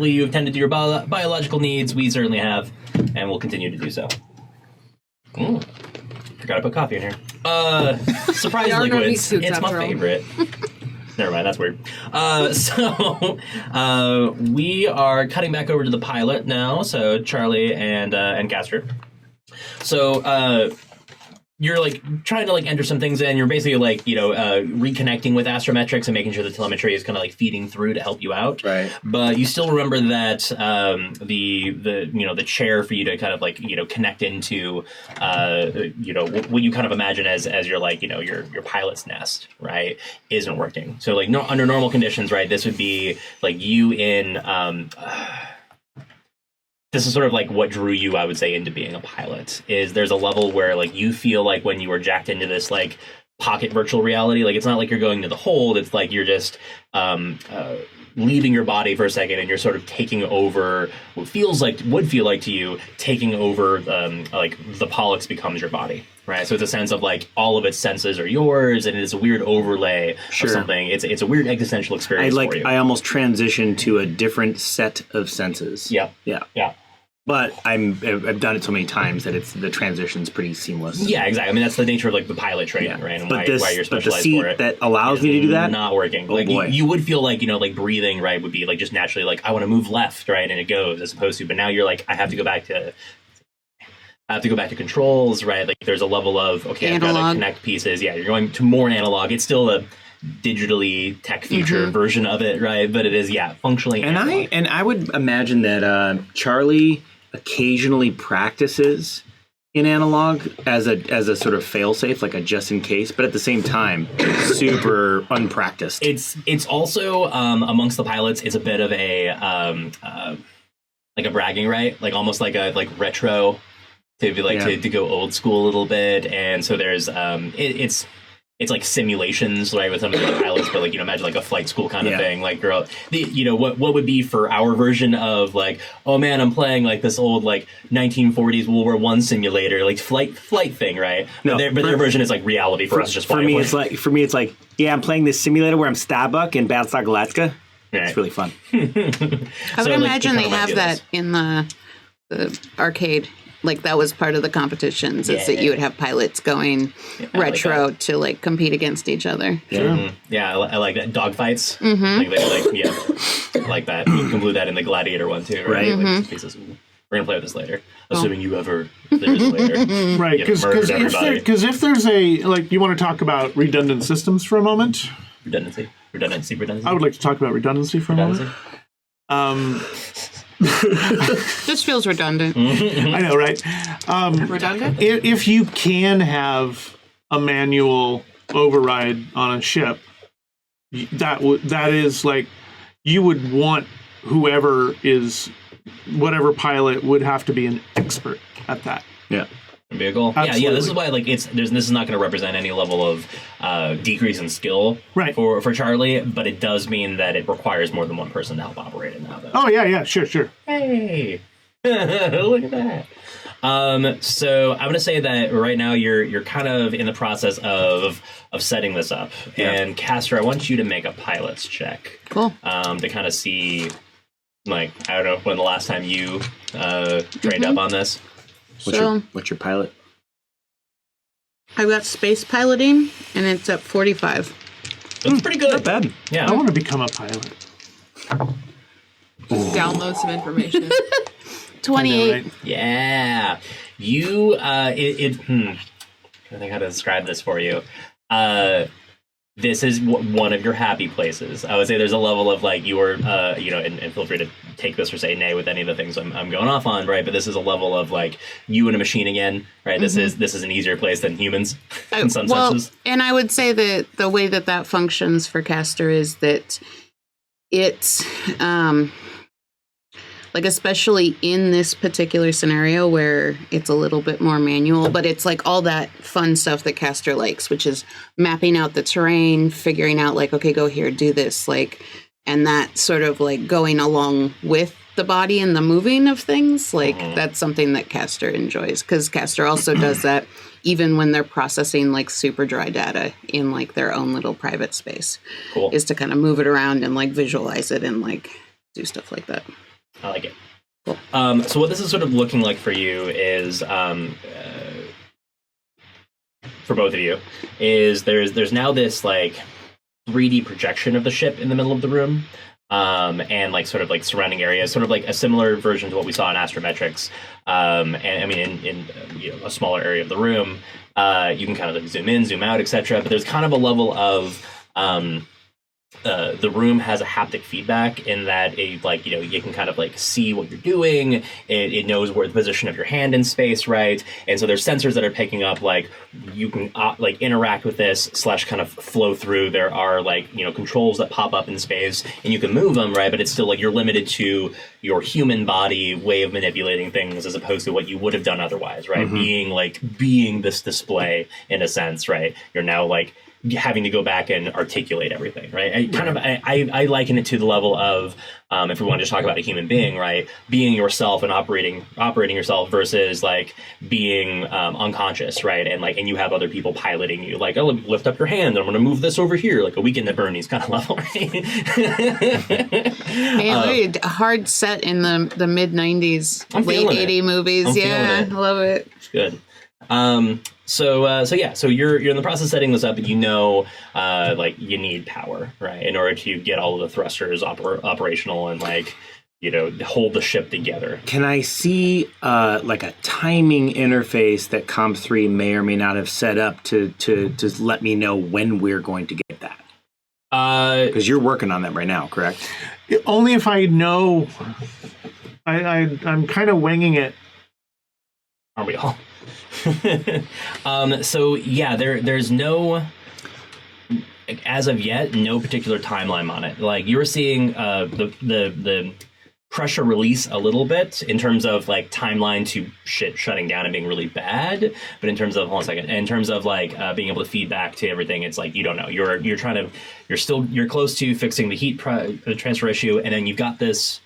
hopefully you've tended to your biological needs. We certainly have, and we'll continue to do so. Forgot to put coffee in here. Surprise liquids. It's my favorite. Never mind, that's weird. So we are cutting back over to the pilot now. So Charlie and Kastor. So you're like trying to like enter some things in. You're basically like reconnecting with astrometrics and making sure the telemetry is kind of like feeding through to help you out. Right. But you still remember that the chair for you to kind of like connect into what you kind of imagine as your like your pilot's nest, right, isn't working. So like under normal conditions, right, this would be like you in this is sort of like what drew you, I would say, into being a pilot. Is there's a level where like you feel like when you were jacked into this like pocket virtual reality, like it's not like you're going to the hold. It's like you're just leaving your body for a second, and you're sort of taking over what would feel like to you taking over like the Pollux becomes your body, right? So it's a sense of like all of its senses are yours, and it's a weird overlay of something. It's a weird existential experience for you. I almost transitioned to a different set of senses. Yeah. But I've done it so many times that the transition's pretty seamless. Yeah, exactly. I mean, that's the nature of like the pilot training, right? And why you're specialized for it. That allows me to do that, not working. Oh, like boy. You would feel like like breathing, right, would be like just naturally like I want to move left, right, and it goes as opposed to. But now you're like I have to go back to controls, right? Like there's a level of I've got to connect pieces. Yeah, you're going to more analog. It's still a digitally tech future version of it, right? But it is functionally analog. And I would imagine that Charlie occasionally practices in analog as a sort of fail-safe, like a just in case, but at the same time, super unpracticed. It's also amongst the pilots, it's a bit of a like a bragging right, like almost like a retro to be like to go old school a little bit, and so there's it's like simulations, right, with some of the pilots, but like imagine like a flight school kind of thing. Like what would be for our version of like, oh man, I'm playing like this old like 1940s World War I simulator, like flight thing, right? No, but their version is like reality for us. Just for me, it's like I'm playing this simulator where I'm Starbuck in Battlestar Galactica. Right. It's really fun. I would imagine they have that in the arcade. Like that was part of the competitions, is that you would have pilots going retro to like compete against each other. Yeah, I like that. Dogfights. I like that. You can glue that in the Gladiator one too, right? Like pieces. We're gonna play with this later, assuming you ever play this later. Right? Because if there's a like, you want to talk about redundant systems for a moment? Redundancy. I would like to talk about redundancy for a moment. This feels redundant. I know, right? Redundant? If you can have a manual override on a ship, that is like, you would want whatever pilot would have to be an expert at that. Yeah. Vehicle. Absolutely. Yeah. This is why like this is not going to represent any level of decrease in skill for Charlie, but it does mean that it requires more than one person to help operate it now. Though. Oh yeah, sure. Hey, look at that. So I'm going to say that right now you're kind of in the process of setting this up, and Kastor, I want you to make a pilot's check. Cool. To kind of see, like, I don't know when the last time you trained up on this. What's your pilot? I've got space piloting, and it's at 45. That's pretty good. Not bad. Yeah. I want to become a pilot. Download some information. 28. Know, right? Yeah. You, I think how to describe this for you. This is one of your happy places. I would say there's a level of like you are, and feel free to take this or say nay with any of the things I'm going off on, right? But this is a level of like you and a machine again, right? This is an easier place than humans in some senses. And I would say that the way that functions for Kastor is that it's like, especially in this particular scenario where it's a little bit more manual, but it's like all that fun stuff that Kastor likes, which is mapping out the terrain, figuring out like, okay, go here, do this, like, and that sort of like going along with the body and the moving of things. Like that's something that Kastor enjoys, because Kastor also does that even when they're processing like super dry data in like their own little private space, is to kind of move it around and like visualize it and like do stuff like that. I like it. So what this is sort of looking like for you is, for both of you, is there's now this like 3D projection of the ship in the middle of the room, and like sort of like surrounding areas, sort of like a similar version to what we saw in Astrometrics. And I mean, in a smaller area of the room, you can kind of like zoom in, zoom out, etc. But there's kind of a level of the room has a haptic feedback in that you can kind of like see what you're doing. It knows where the position of your hand in space, right? And so there's sensors that are picking up like you can like interact with this / kind of flow through. There are like controls that pop up in space and you can move them, right? But it's still like you're limited to your human body way of manipulating things as opposed to what you would have done otherwise, right? Being this display in a sense, right? You're now like having to go back and articulate everything, right? I liken it to the level of, if we want to just talk about a human being, right? Being yourself and operating yourself versus like being unconscious, right? And you have other people piloting you, like, oh, lift up your hand, I'm going to move this over here, like a Weekend at Bernie's kind of level, right? Man, hard set in the mid '90s, late '80s movies. Yeah, I love it. It's good. So you're in the process of setting this up, and like you need power, right, in order to get all of the thrusters operational and like hold the ship together. Can I see like a timing interface that Comms3 may or may not have set up to let me know when we're going to get that? Because you're working on that right now, correct? Only if I know. I'm kind of winging it. Aren't we all? So yeah, there's no, as of yet, no particular timeline on it. Like you were seeing the pressure release a little bit in terms of like timeline to shit shutting down and being really bad. But in terms of in terms of like being able to feed back to everything, it's like you don't know. You're close to fixing the heat transfer issue, and then you've got this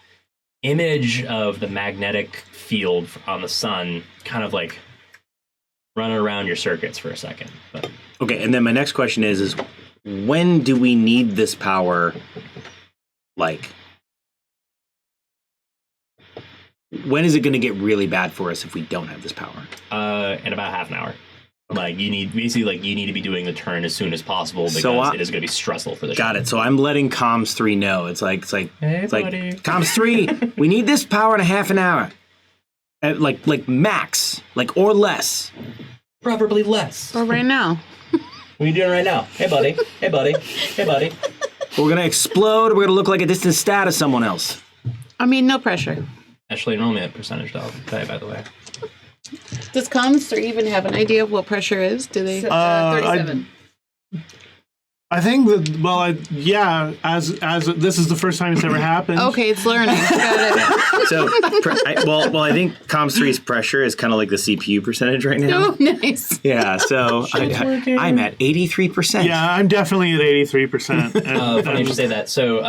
image of the magnetic field on the sun, kind of like running around your circuits for a second. But. Okay, and then my next question is when do we need this power? Like, when is it going to get really bad for us if we don't have this power? In about half an hour. Like you need to be doing the turn as soon as possible because it is going to be stressful for the ship. Got it. So I'm letting Comms3 know. It's like buddy. Comms3, we need this power in a half an hour. Like max, like or less. Probably less. Or right now. What are you doing right now? Hey buddy. Hey buddy. Hey buddy. We're gonna explode. We're gonna look like a distant stat of someone else. I mean, no pressure. Actually, normally a percentage dog. By the way. Does Comms3 even have an idea of what pressure is? Do they? 37. I think that, as this is the first time it's ever happened. Okay, it's learning. Got it. So, I think Comms3's pressure is kind of like the CPU percentage right now. Oh, nice. Yeah, so I'm at 83%. Yeah, I'm definitely at 83%. Funny you say that. So,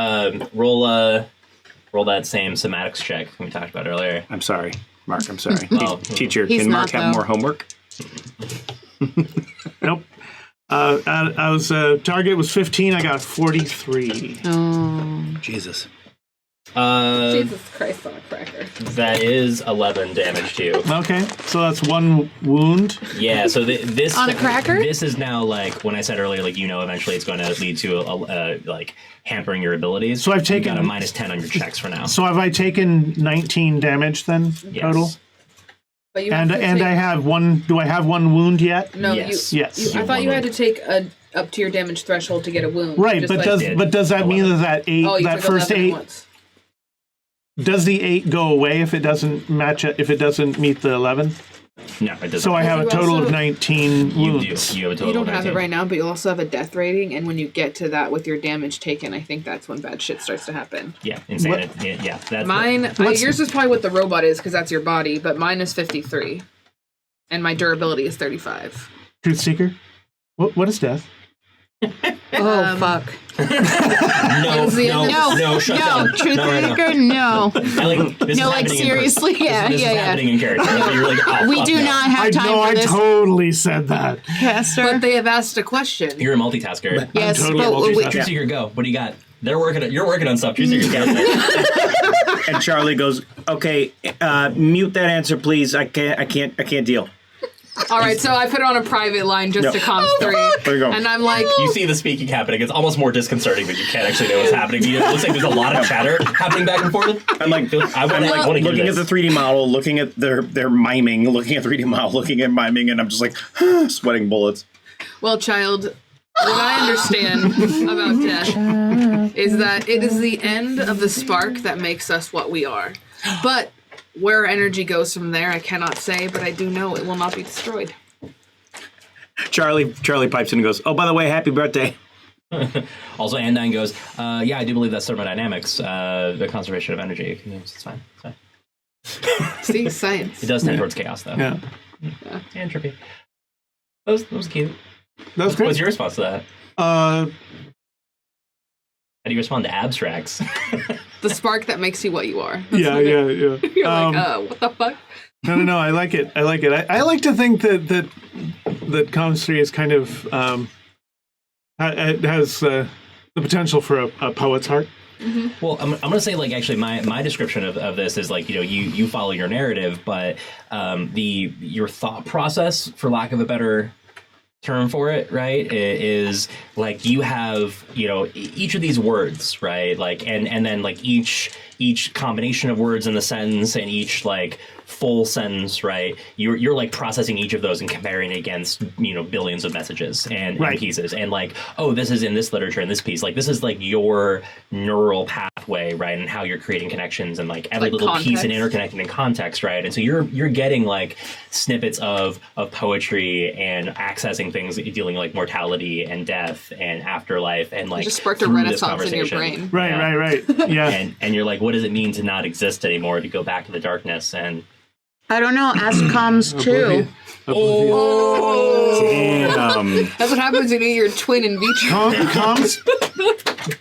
roll that same somatics check we talked about earlier. I'm sorry, Mark. I'm sorry. Teacher, He's can Mark not, have though. more homework? Nope. I was target was 15. I got 43. Oh, Jesus. Jesus Christ on a cracker. That is 11 damage to you. Okay, so that's one wound. Yeah, so this On a cracker? This is now like when I said earlier, like eventually it's going to lead to like hampering your abilities. So I've taken you got a -10 on your checks for now. So have I taken 19 damage then total? But you And have to I take- have one. Do I have one wound yet? No, Yes. Yes. I thought you had to take up to your damage threshold to get a wound. Right, Just but like- does that mean 11. that eight, Oh, you that took first 11 at eight, once. does the 8 go away if it doesn't match it, if it doesn't meet the 11? No, it doesn't. So I have a You total of also- 19 you wounds. do. You have a total You don't of have 19. it right now, but you also have a death rating, and when you get to that with your damage taken, I think that's when bad shit starts to happen. Yeah, insanity. Yeah, that's Mine, yours is probably what the robot is because that's your body, but mine is 53, and my durability is 35. Truth Seeker? What is death? oh fuck. No, shut down. Truth Not right now. Seeker, no. I like, this is No, like happening in seriously, person. yeah, This is yeah. happening in character. So you're like, oh, We fuck do no. not have time for I this. totally said that. Castor. But they have asked a question. You're a multitasker. Yes, totally but multitasking. we, Truth Seeker, go. What do you got? You're working on stuff. Truth Seeker, go. And Charlie goes, "Okay, mute that answer, please. I can't deal." All right, so I put it on a private line just to comms 3. There you go. And I'm like, You see the speaking happening. It's almost more disconcerting that you can't actually know what's happening. It looks like there's a lot of chatter happening back and forth. I'm like, I want to looking at the 3D model, looking at their miming, looking at 3D model, looking at miming, and I'm just like sweating bullets. well, child, what I understand about death is that it is the end of the spark that makes us what we are. But where energy goes from there, I cannot say, but I do know it will not be destroyed. Charlie pipes in and goes, "Oh, by the way, happy birthday." Also, Andine goes, yeah, I do believe that's thermodynamics, the conservation of energy. It's fine. See, science. It does tend towards chaos, though. Yeah. Entropy. That was cute. That was great. What's your response to that? How do you respond to abstracts? The spark that makes you what you are. Yeah. You're like, what the fuck? No. I like it. I like to think that Comms 3 is kind of it has the potential for a poet's heart. Mm-hmm. Well, I'm going to say, like, actually, my description of this is, like, you follow your narrative, but your thought process, for lack of a better term for it, right, is like you have, each of these words, right, like, and then like each combination of words in the sentence and each like full sentence, right, you're like processing each of those and comparing it against billions of messages and pieces, and like, oh, this is in this literature and this piece, like this is like your neural pathway, right, and how you're creating connections and like every little context. piece and interconnecting in context, right, and so you're getting like snippets of poetry and accessing things dealing like mortality and death and afterlife, and like just sparked a through renaissance this in your conversation. brain. Right. Yeah. And you're like, what does it mean to not exist anymore, to go back to the darkness? And I don't know. Ask comms too. Oh, Damn. that's what happens when you eat your twin in vitro.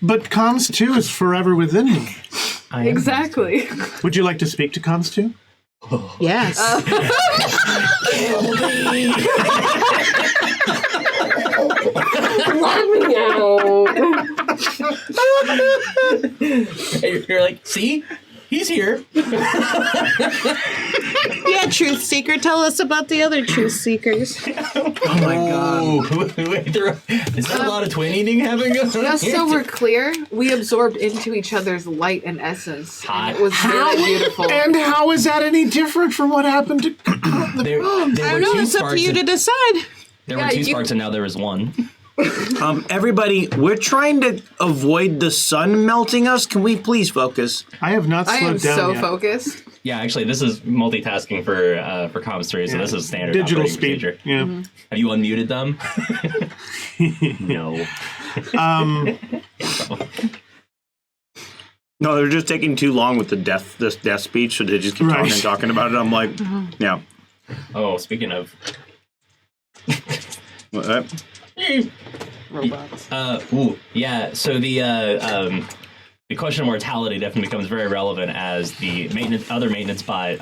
But Comms 2 is forever within me. Exactly. Would you like to speak to Comms 2? Yes. Let me know. you're like, see, he's here. Yeah, truth seeker. Tell us about the other truth seekers. Oh my god. Is there a lot of twin eating happening? Just so we're clear, we absorbed into each other's light and essence. Hot. And it was very beautiful. And how is that any different from what happened to There I were don't know. two It's up sparks. to you to decide. There were two sparks, and now there is one. Everybody, we're trying to avoid the sun melting us. Can we please focus? I have not I slowed am down so yet. focused. Yeah, actually, this is multitasking for Comms 3, so this is standard Digital operating speed. procedure. Yeah. Mm-hmm. Have you unmuted them? No. No, they're just taking too long with this death speech, so they just keep talking about it. I'm like, yeah. Oh, speaking of... What? Robots. Yeah, so the question of mortality definitely becomes very relevant as the other maintenance bot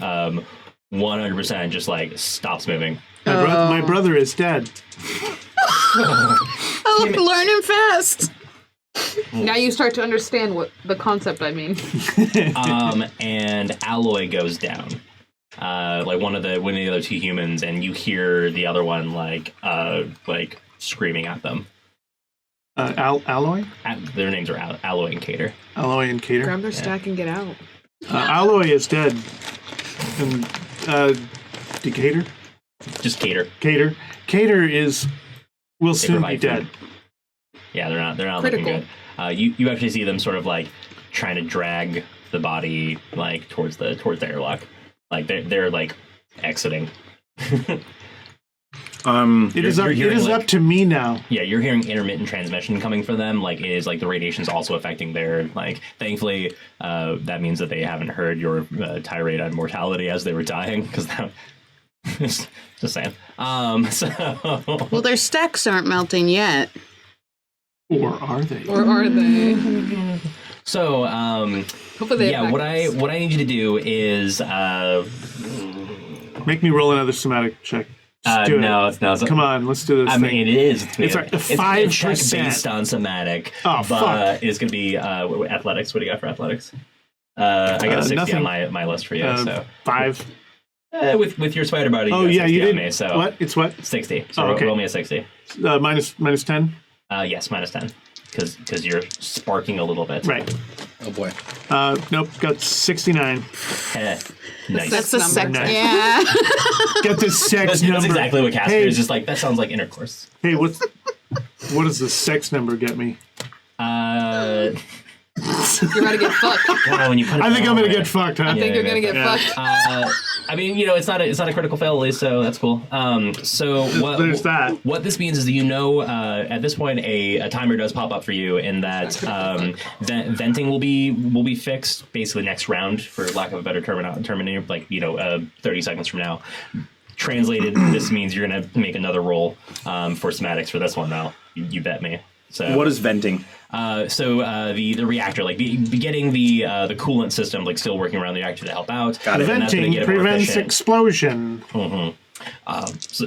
100% just like stops moving. My brother is dead. Oh, learning fast. Now you start to understand what the concept I mean. And Alloy goes down. Like one of the other two humans, and you hear the other one like screaming at them. Alloy? Their names are Alloy and Cater. Alloy and Cater. Grab their stack and get out. Alloy is dead. And Decatur? Just Cater. Cater will They soon be provide dead. food. Yeah, they're not Critical. looking good. You actually see them sort of like trying to drag the body like towards the airlock. Like they're like exiting. It is up to me now. Yeah, you're hearing intermittent transmission coming from them. Like it is like the radiation's also affecting their like. Thankfully, that means that they haven't heard your tirade on mortality as they were dying, because that. Just saying. Well, their stacks aren't melting yet. Or are they? Or are they? So, Hopefully they have what backups. I need you to do is Make me roll another somatic check. Just do no, it. it's not. Come on, let's do this I thing. mean, it is. It's like a It's a check 5%. based on somatic. Oh, but fuck. it's going to be athletics. What do you got for athletics? I got a 60 nothing. on my list for you. So 5. with your spider body. Oh, you got yeah, 60 you on did. Me, so What? It's what? 60. So Oh, okay. roll me a 60. Minus 10? Yes, minus 10. Because you're sparking a little bit. Right. Oh boy. Nope, got 69. Nice. That's the sex. Nice. Yeah. Got the sex number. That's exactly what Kastor Hey. is. Just like, that sounds like intercourse. Hey, what does the sex number get me? You're about to get fucked. God, when you put it I think that I'm gonna way. get fucked, huh? I think you're gonna get Yeah. fucked. I mean, it's not a critical fail, at least, so that's cool. So There's that. What this means is that at this point a timer does pop up for you, in that venting will be fixed basically next round, for lack of a better terminator, like 30 seconds from now. Translated, this means you're gonna make another roll for somatics for this one now. You bet me. So What is venting? The reactor, like getting the coolant system like still working around the reactor to help out. Got it. And that's gonna Venting get it more prevents efficient. explosion.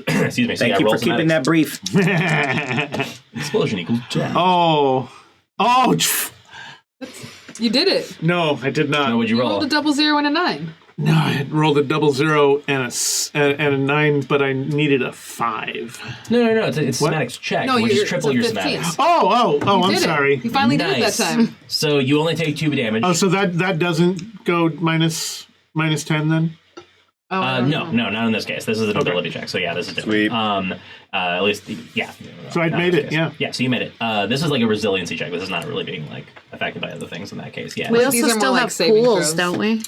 Excuse me. So Thank you roll for keeping that brief. explosion equals death. Oh, You did it. no, I did not. Now, what'd you You roll? rolled a 0 and a 9. No, I had rolled a 00 and a 9, but I needed a 5. No. It's What? somatics check, No, which is you're- triple it's your a 15. somatics. Oh, You I'm did sorry. It. You finally did it that time. So you only take 2 damage. Oh, so that doesn't go minus 10 then? Oh, No, not in this case. This is an ability check. So yeah, this is different. Sweet. At least, yeah. So I'd Not in made this it, case. yeah. Yeah, so you made it. This is like a resiliency check. This is not really being like affected by other things in that case. Yeah. We These also are more still like have saving pools, throws. don't we?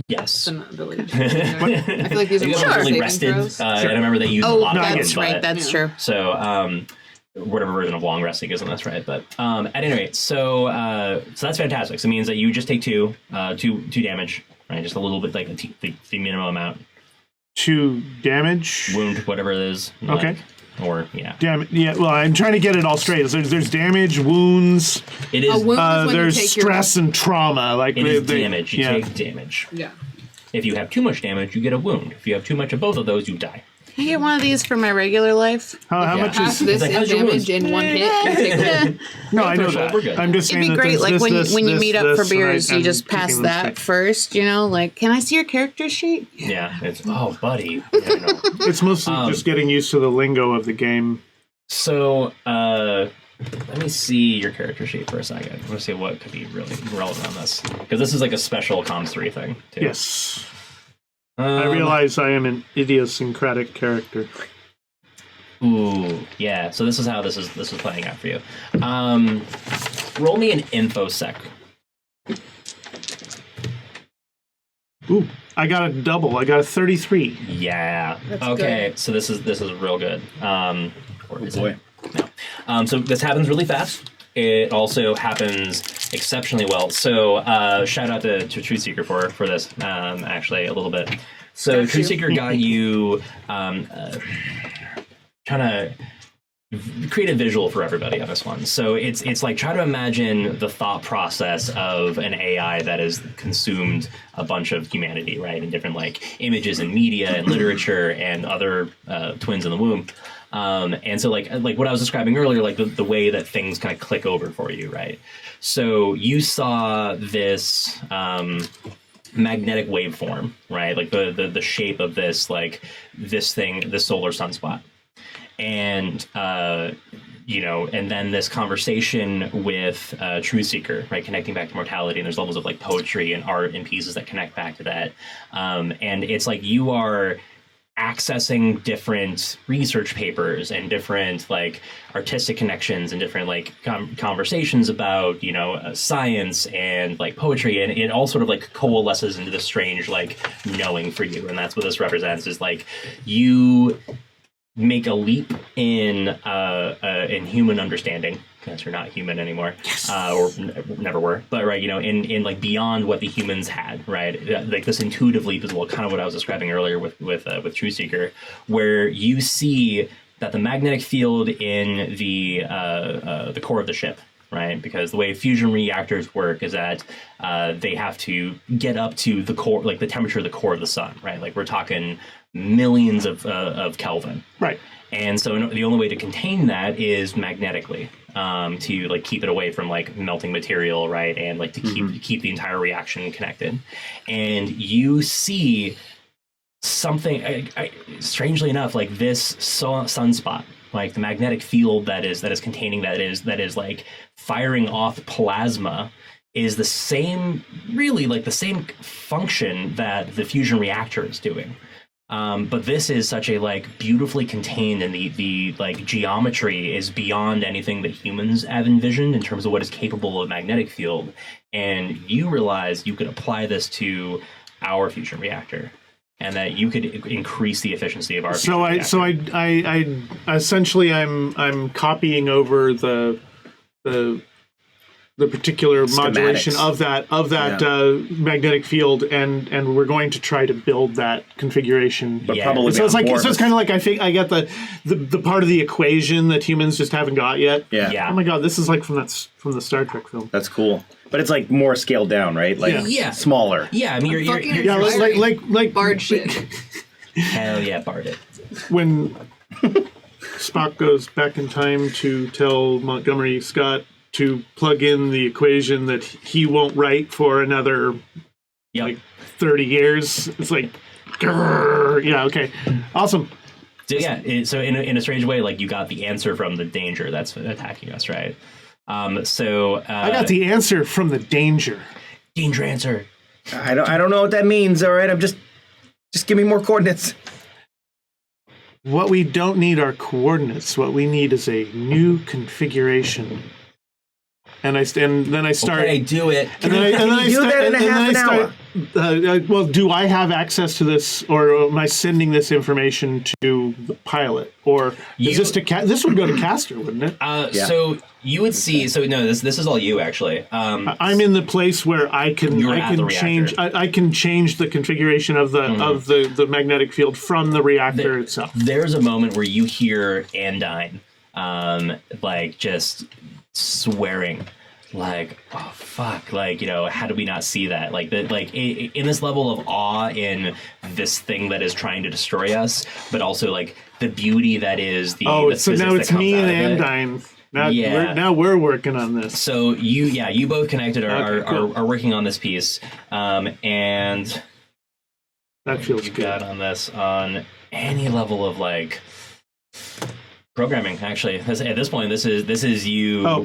Yes. An ability. I feel like these are You more got like really saving rested, throws. and I remember they used a Oh, lot of that's them, right. but- That's Yeah. true. So, whatever version of long resting is on this, right? But at any rate, so that's fantastic. So it means that you just take two damage, right? Just a little bit, like the minimum amount. 2 damage. Wound, whatever it is. Okay. Or yeah, Yeah, well, I'm trying to get it all straight. There's damage, wounds, it is. A wound is when there's you take stress and trauma. Like It is damage. You yeah. take damage. Yeah. If you have too much damage, you get a wound. If you have too much of both of those, you die. Can I get one of these for my regular life? How Yeah. much Half is? this like, in how's your damage in one hit. You take a No, I know threshold, that. we're good. I'm just It'd saying be that great, there's like this, when you this, meet up for this, and beers, you I'm just pass keeping them that first. Like, can I see your character sheet? Yeah. It's buddy. Yeah, no. straight. It's mostly just getting used to the lingo of the game. So, let me see your character sheet for a second. I'm going to see what could be really relevant on this. Because this is like a special comms 3 thing, too. Yes, I realize I am an idiosyncratic character. Ooh, yeah. So this is how this is playing out for you. Roll me an infosec. Ooh, I got a double. I got a 33. Yeah. That's okay. good. So this is real good. Or is boy. it? No. So this happens really fast. It also happens exceptionally well. So shout out to Truth Seeker for this, actually, a little bit. So Got Truth you. Seeker got you trying to create a visual for everybody on this one. So it's like, try to imagine the thought process of an AI that has consumed a bunch of humanity, right? And different like images and media and literature and other twins in the womb. And so like what I was describing earlier, like the way that things kind of click over for you, right? So you saw this magnetic waveform, right? Like the shape of this, like this solar sunspot. And and then this conversation with Truth Seeker, right, connecting back to mortality, and there's levels of like poetry and art and pieces that connect back to that. And it's like you are accessing different research papers and different like artistic connections and different like conversations about science and like poetry, and it all sort of like coalesces into this strange like knowing for you. And that's what this represents, is like you make a leap in human understanding, because you're not human anymore. Yes. Or never were, but right, in like beyond what the humans had, right? Like this intuitive leap is kind of what I was describing earlier with Truth Seeker, where you see that the magnetic field in the core of the ship, right? Because the way fusion reactors work is that they have to get up to the core, like the temperature of the core of the sun, right? Like we're talking millions of Kelvin. Right. And so the only way to contain that is magnetically, to like keep it away from like melting material, right? And like to keep the entire reaction connected. And you see something, strangely enough, like this sunspot, like the magnetic field that is containing that is like firing off plasma, is the same, really like the same function that the fusion reactor is doing. But this is such a like beautifully contained, and the like geometry is beyond anything that humans have envisioned in terms of what is capable of magnetic field. And you realize you could apply this to our fusion reactor, and that you could increase the efficiency of our. So I essentially I'm copying over the particular modulation of that magnetic field, and we're going to try to build that configuration. But probably so it's kind of like I get the part of the equation that humans just haven't got yet. Yeah. Oh my god, this is like from the Star Trek film. That's cool. But it's like more scaled down, right? Like smaller. Yeah, I mean you're like Bard shit. Hell yeah, Bard it. When Spock goes back in time to tell Montgomery Scott to plug in the equation that he won't write for another like 30 years. It's like, grrr. Yeah, okay. Awesome. So so in a strange way, like you got the answer from the danger that's attacking us, right? I got the answer from the danger. Danger answer. I don't know what that means, all right? Just give me more coordinates. What we don't need are coordinates. What we need is a new configuration. And then I start. Okay, do it. And then I do start. that in half an hour. Well, do I have access to this, or am I sending this information to the pilot, or is this to this would go to Kastor, wouldn't it? So you would see. So no, this is all you actually. I'm in the place where I can change. I can change the configuration of the magnetic field from the reactor itself. There's a moment where you hear Andine, like just swearing, like, oh fuck, like, you know, how did we not see that? Like in this level of awe in this thing that is trying to destroy us, but also like the beauty that is the so now it's me and Andine. Now we're working on this. So you both connected are working on this piece, and that feels good. Got on this on any level of like programming. Actually, at this point, this is you. Oh,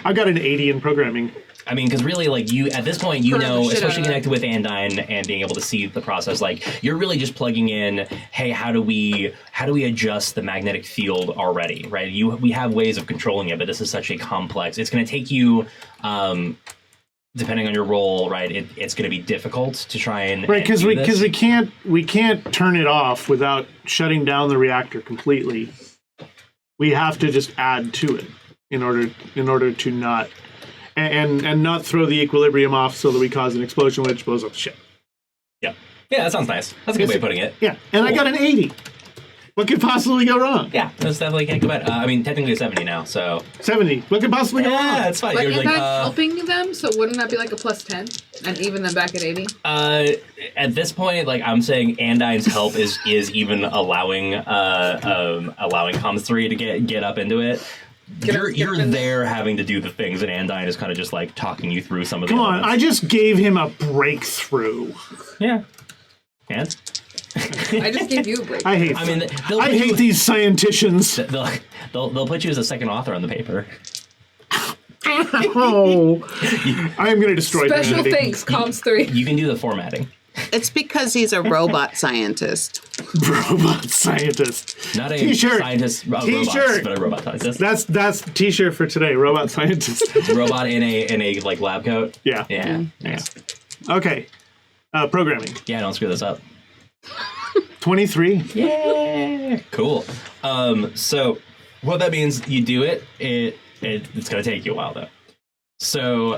I got an 80 in programming. I mean, because really, like you at this point, you know, especially connected with Andine and being able to see the process, like you're really just plugging in. Hey, how do we adjust the magnetic field already? Right? We have ways of controlling it, but this is such a complex. It's going to take you. Depending on your role, right, it's going to be difficult to try and because we can't turn it off without shutting down the reactor completely. We have to just add to it in order to not and not throw the equilibrium off so that we cause an explosion which blows up the ship. Yeah, that sounds nice. That's a good way of putting it. Yeah, and cool. I got an 80. What could possibly go wrong? Yeah, that's definitely can't go bad. I mean, technically a 70 now, so 70. What could possibly go wrong? Yeah, it's fine. But you're like, helping them, so wouldn't that be like a plus 10 and even them back at 80? At this point, like I'm saying, Andine's help is even allowing Comms 3 to get up into it. You're there having to do the things, and Andine is kind of just like talking you through some of the elements. I just gave him a breakthrough. Yeah. And? I just gave you a break. I hate these scienticians. They'll put you as a second author on the paper. Oh, I'm going to destroy Special humanity. thanks, Comms 3. You can do the formatting. It's because he's a robot scientist. Robot scientist. Not a T-shirt. Scientist, robots, but a robot scientist. That's the T-shirt for today. Robot scientist. Robot in a like lab coat. Yeah. Yeah. Okay. Programming. Yeah, don't screw this up. 23. Yeah. Cool. So what that means, you do it. It's going to take you a while though. So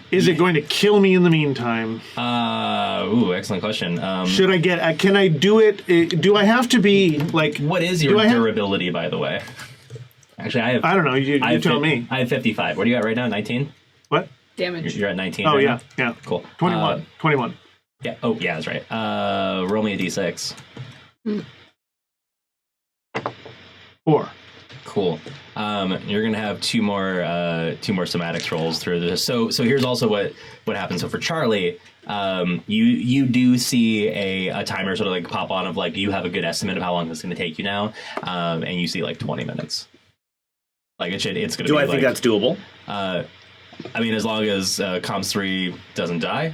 is it going to kill me in the meantime? Excellent question. Should I get? Can I do it? Do I have to be like? What is your durability, by the way? Actually, I don't know. You tell me. I have 55. What are you at right now? 19. What? Damage. You're at 19. Oh right yeah, now? yeah. Cool. 21. 21. Yeah. Oh yeah, that's right. Roll me a d6. 4. Cool. You're gonna have two more somatics rolls through this. So here's also what happens. So for Charlie, you do see a timer sort of like pop on of like you have a good estimate of how long it's gonna take you now, and you see like 20 minutes. Like it's gonna. Do be I think that's doable? I mean, as long as Comms 3 doesn't die.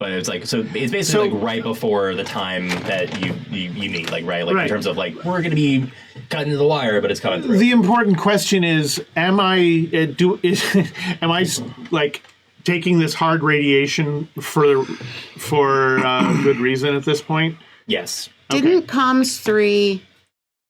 But it's like it's basically like right before the time that you need, like right in terms of like we're gonna be cutting to the wire, but it's coming through. The important question is, am I like taking this hard radiation for good reason at this point? Yes. Didn't Comms 3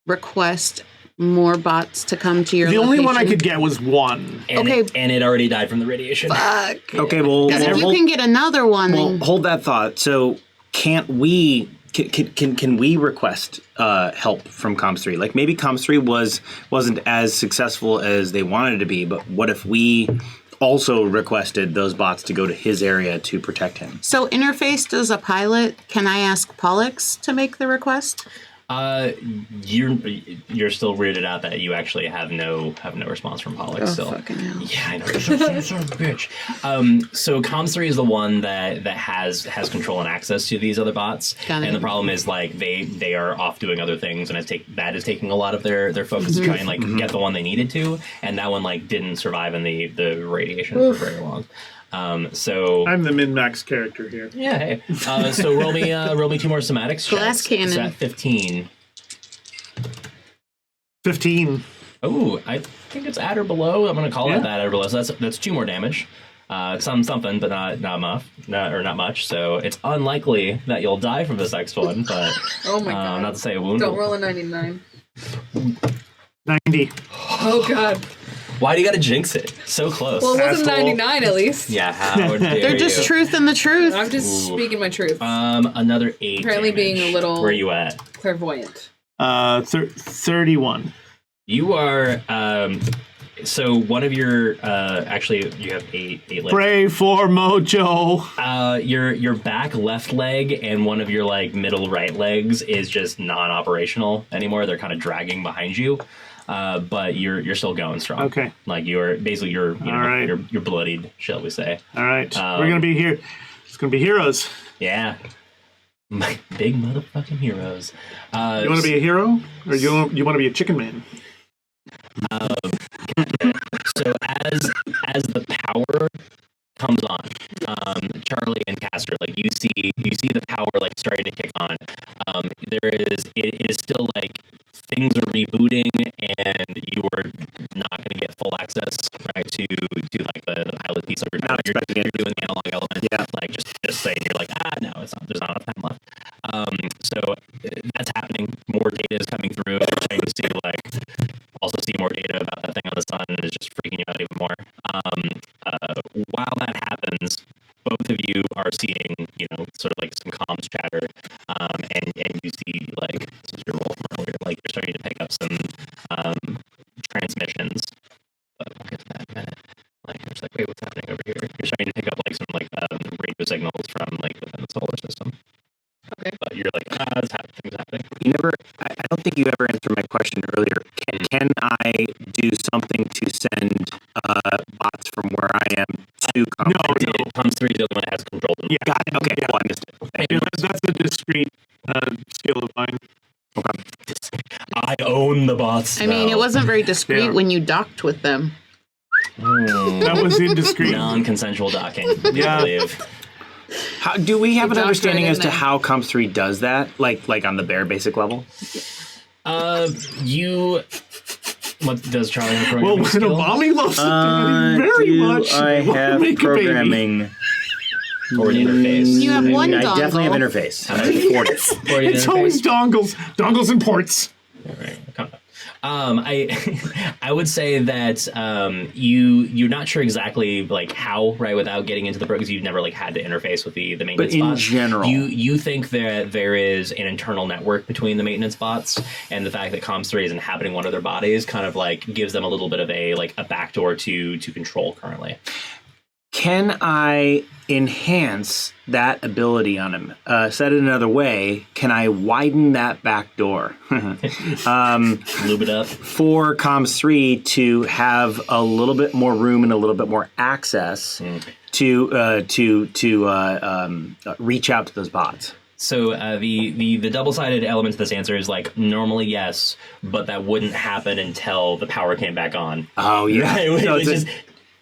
request more bots to come to your The location? only one I could get was 1. And it already died from the radiation. Fuck. Okay, well, If you can get another one, well, then hold that thought. So, can't we? Can we request help from Comms 3? Like maybe Comms 3 wasn't as successful as they wanted to be, but what if we also requested those bots to go to his area to protect him? So interfaced as a pilot, can I ask Pollux to make the request? You're still weirded out that you actually have no response from Pollux still. Fucking hell. Yeah, I know. Son of a bitch. So Comms 3 is the one that has control and access to these other bots. Got it. And the problem is like they are off doing other things, and that is taking a lot of their focus to try and like get the one they needed to, and that one like didn't survive in the radiation for very long. So I'm the min-max character here. yeah, hey. So roll me 2 more somatics. Glass checks. cannon. It's at 15. 15. Oh, I think it's at or below. I'm going to call it that at or below. So that's 2 more damage. Something, but not enough, not much. So it's unlikely that you'll die from this next one. But Oh my god. not to say a wound. Don't roll a 99. 90. Oh god. Why do you got to jinx it? So close. Well, it wasn't Asshole. 99 at least. Yeah, how dare They're just you. truth and the truth. I'm just speaking my truth. Another 8. Apparently being damage. a little- Where are you at? Clairvoyant. 31. You are. So one of your actually you have 8 legs. Pray for Mojo. Your back left leg and one of your like middle right legs is just non-operational anymore. They're kind of dragging behind you, but you're still going strong. Okay. Like you're right. you're bloodied, shall we say? All right. We're gonna be here. It's gonna be heroes. Yeah, my big motherfucking heroes. You want to be a hero, or you want to be a chicken man? So as the power comes on, Charlie and Kastor, like you see the power like starting to kick on. It is still like things are rebooting, and you are not going to get full access, right, to like the pilot piece of your Not you're expecting it. doing the analog element. Yeah. Like just saying you're like no, it's not. There's not enough time left. So that's happening. More data is coming through. You're starting to see also see more data about that thing on the sun, and it's just freaking you out even more. While that happens, both of you are seeing, sort of like some comms chatter, and you see like this is your roll from earlier, like you're starting to pick up some transmissions. But we'll get to that in a minute. Like you're just like, wait, what's happening over here? You're starting to pick up like some radio signals from like within the solar system. Okay. But you're like, things happening. I don't think you ever answered my question earlier. Can I do something to send bots from where I am to Comms? No. Comms 3 is the only one that has control. Yeah. Got it. Okay, cool. I missed it. Thank you. That's a discrete skill of mine. Okay. I own the bots. I mean, it wasn't very discreet Yeah. when you docked with them. That was indiscreet. Non-consensual docking. Yeah. I believe. How, do we have an Doctor understanding in as to there. how Comms 3 does that? Like on the bare basic level? What does Charlie have Well, programming when a skill? bombing loves very much. I have Make a baby. programming. Or an interface? You have one I dongle. definitely have interface. I have 40. Or an It's interface? always dongles and ports. Right. I would say that you're not sure exactly like how, right, without getting into the because you've never like had to interface with the maintenance But in bots. general. you think that there is an internal network between the maintenance bots, and the fact that Comms 3 is inhabiting one of their bodies kind of like gives them a little bit of a backdoor to control currently. Can I enhance that ability on him? Said it another way, can I widen that back door? Lube it up. For Comms 3 to have a little bit more room and a little bit more access to reach out to those bots. So the double-sided element to this answer is like normally yes, but that wouldn't happen until the power came back on. Oh yeah. Right? So Which is,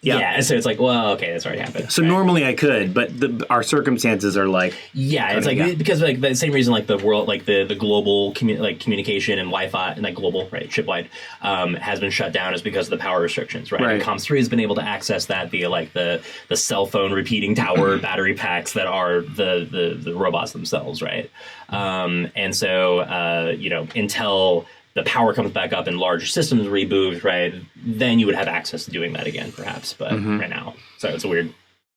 yeah. So it's like, well, okay, that's already happened. So normally I could, but our circumstances are like it's like because like the same reason like the world like the global communication and Wi-Fi and like global shipwide has been shut down is because of the power restrictions, right? And Comms 3 has been able to access that via like the cell phone repeating tower battery packs that are the robots themselves, right? And so until the power comes back up and larger systems reboot, right? Then you would have access to doing that again, perhaps. But right now, so it's a weird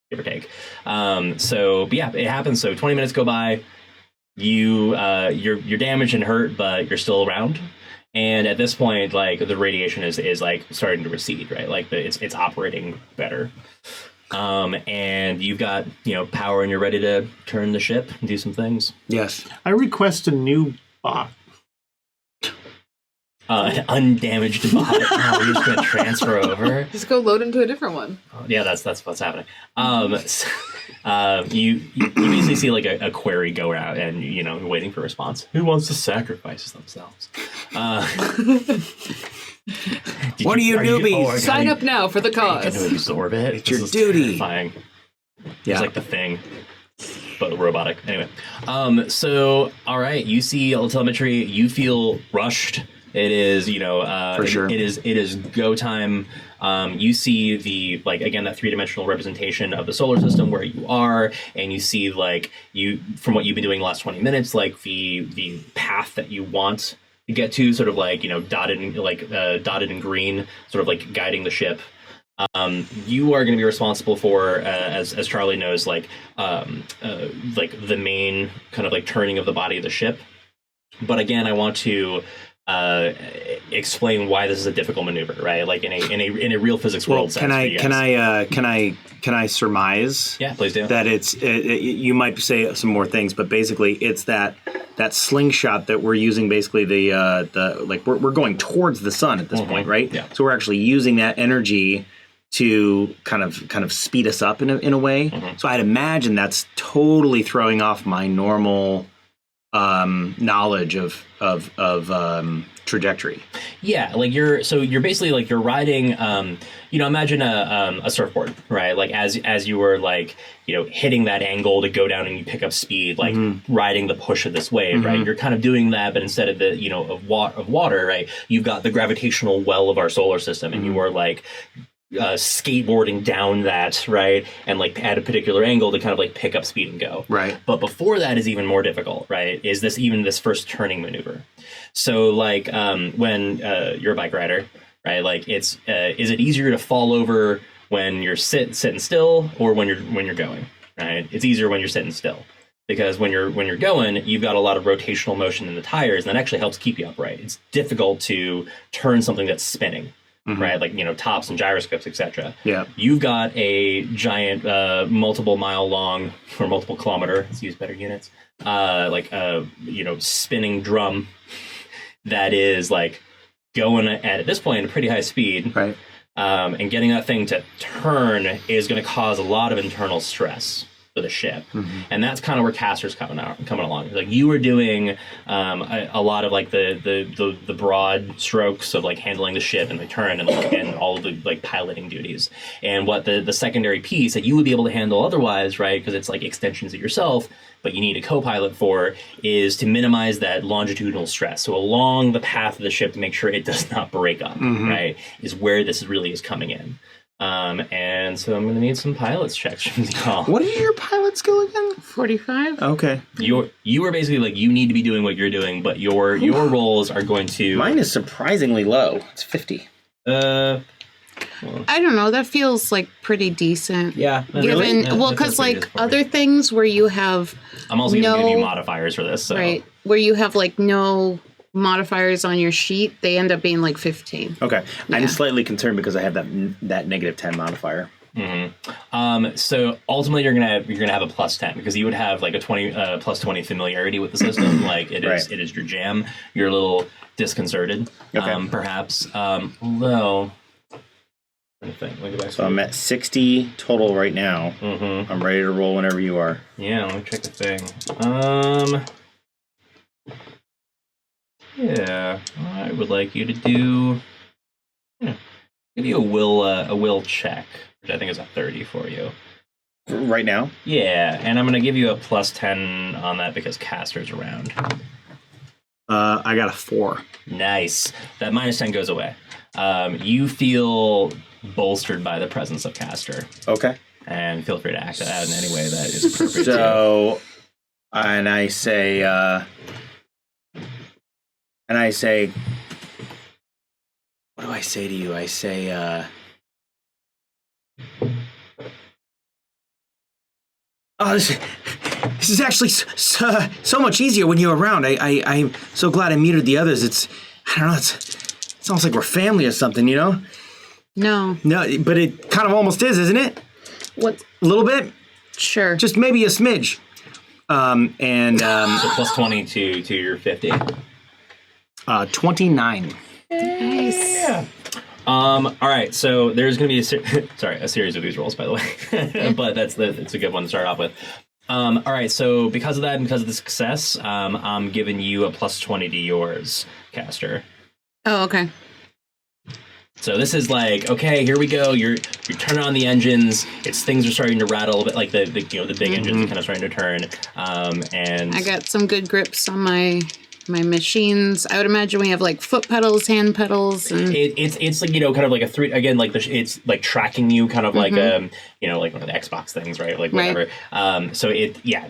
give or take. But yeah, it happens. So 20 minutes go by, you're damaged and hurt, but you're still around. And at this point, like the radiation is like starting to recede, right? Like it's operating better. And you've got power, and you're ready to turn the ship and do some things. Yes. I request a new bot. An undamaged bot. We're just gonna transfer over. Just go load into a different one. Yeah, that's what's happening. You basically see like a query go out, and you're waiting for a response. Who wants to sacrifice themselves? What are you newbies? Sign up now for the cause. Going to absorb it. It's your duty. Terrifying. Yeah. It's like the Thing, but robotic. Anyway, so all right, you see all the telemetry. You feel rushed. It is, for sure. It is go time. You see the again that 3-dimensional representation of the solar system where you are, and you see from what you've been doing the last 20 minutes, like the path that you want to get to, sort of dotted in green, sort of like guiding the ship. You are going to be responsible for, as Charlie knows, the main kind of turning of the body of the ship. But again, I want to explain why this is a difficult maneuver, right? Like in a real physics world sense. Can I surmise? Yeah, please do. That you might say some more things, but basically it's that slingshot that we're using. Basically we're going towards the sun at this point, right? Yeah. So we're actually using that energy to kind of speed us up in a way. So I'd imagine that's totally throwing off my normal knowledge of trajectory. Yeah, you're basically you're riding imagine a surfboard, right? Like as you were hitting that angle to go down and you pick up speed, riding the push of this wave, right? You're kind of doing that, but instead of the of water, right? You've got the gravitational well of our solar system, and you are skateboarding down that, right, and at a particular angle to kind of pick up speed and go, right. But before that is even more difficult, right, is this first turning maneuver. So when you're a bike rider, right, is it easier to fall over when you're sitting still or when you're going, right? It's easier when you're sitting still, because when you're going, you've got a lot of rotational motion in the tires, and that actually helps keep you upright. It's difficult to turn something that's spinning. Right, tops and gyroscopes, etc. Yeah, you've got a giant, multiple mile long or multiple kilometer. Let's use better units. Spinning drum that is going at this point at a pretty high speed. Right, and getting that thing to turn is going to cause a lot of internal stress for the ship, and that's kind of where Kastor's coming along. You were doing a lot of the broad strokes of handling the ship and the turn and all of the piloting duties, and what the secondary piece that you would be able to handle otherwise, right? Because it's extensions of yourself, but you need a co-pilot for, is to minimize that longitudinal stress. So along the path of the ship to make sure it does not break up, right? Is where this really is coming in. And so I'm going to need some pilots checks from y'all. What is your pilot skill again? 45. Okay. You are basically you need to be doing what you're doing, but your roles are going to. Mine is surprisingly low. It's 50. I don't know. That feels pretty decent. Yeah. Given because other things where you have. I'm also going to give you modifiers for this. So. Right, where you have no modifiers on your sheet, they end up being 15. Okay. Yeah. I'm slightly concerned because I have that -10 modifier. So ultimately, you're gonna have a +10 because you would have like a 20 +20 familiarity with the system. Like it is your jam. You're a little disconcerted, perhaps. Although, so I'm at 60 total right now. I'm ready to roll whenever you are. Yeah, let me check the thing. Yeah, I would like you to do. Give you a will check, which I think is a 30 for you. Right now? Yeah, and I'm going to give you a +10 on that because Kastor's around. I got a 4. Nice. That -10 goes away. You feel bolstered by the presence of Kastor. Okay. And feel free to act it out in any way that is appropriate So, and I say, what do I say to you? I say, oh, this is actually so much easier when you're around. I'm so glad I muted the others. I don't know, it's almost like we're family or something, you know? No, but it kind of almost is, isn't it? What? A little bit? Sure. Just maybe a smidge. So +20 to your 50. 29. Nice. Yeah. All right, so there's going to be a series of these rolls, by the way, but it's a good one to start off with. All right, so because of that and because of the success, I'm giving you a +20 to yours, Kastor. Oh, okay. So this is like, okay, here we go. You're turning on the engines. Things are starting to rattle a bit, like the big engines are kind of starting to turn. And I got some good grips on my machines. I would imagine we have like foot pedals, hand pedals, and it's like kind of like a three again, like it's like tracking you, kind of like like one of the Xbox things, right? Like whatever. Right. So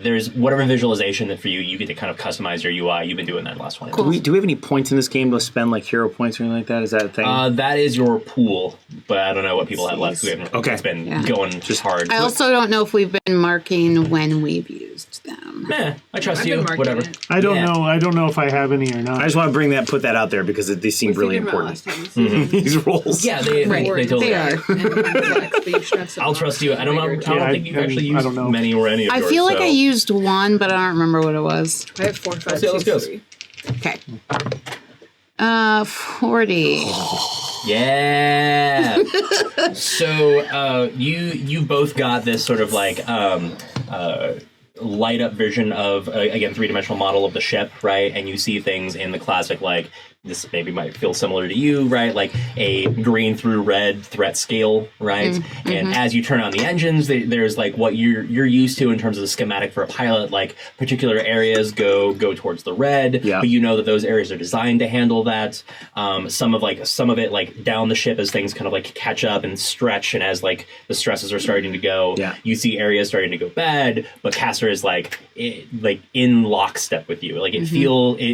there's whatever visualization that for you, you get to kind of customize your UI. You've been doing that the last 20 minutes. Do we have any points in this game to spend like hero points or anything like that? Is that a thing? That is your pool, but I don't know what people have left. We haven't. Okay. It's been going just hard. I also don't know if we've been marking when we've used them. I trust I've you. been marking Whatever. it. I don't know. I don't know if I have any or not. I just want to put that out there because these seem really important. These rolls. Yeah, they totally are. I'll trust you. I don't think you've actually used many or any of yours. I feel like I used one, but I don't remember what it was. I have 4, 5, Let's 6, go. 3. Okay. 40. Yeah. So you've both got this sort of like light up vision of again 3-dimensional model of the ship, right? And you see things in the classic, like this maybe might feel similar to you, right? Like a green through red threat scale, right? And as you turn on the engines, there's like what you're used to in terms of the schematic for a pilot. Like particular areas go towards the red, but you know that those areas are designed to handle that. Some of it like down the ship as things kind of like catch up and stretch, and as like the stresses are starting to go, you see areas starting to go bad. But Kastor is like in lockstep with you. Like it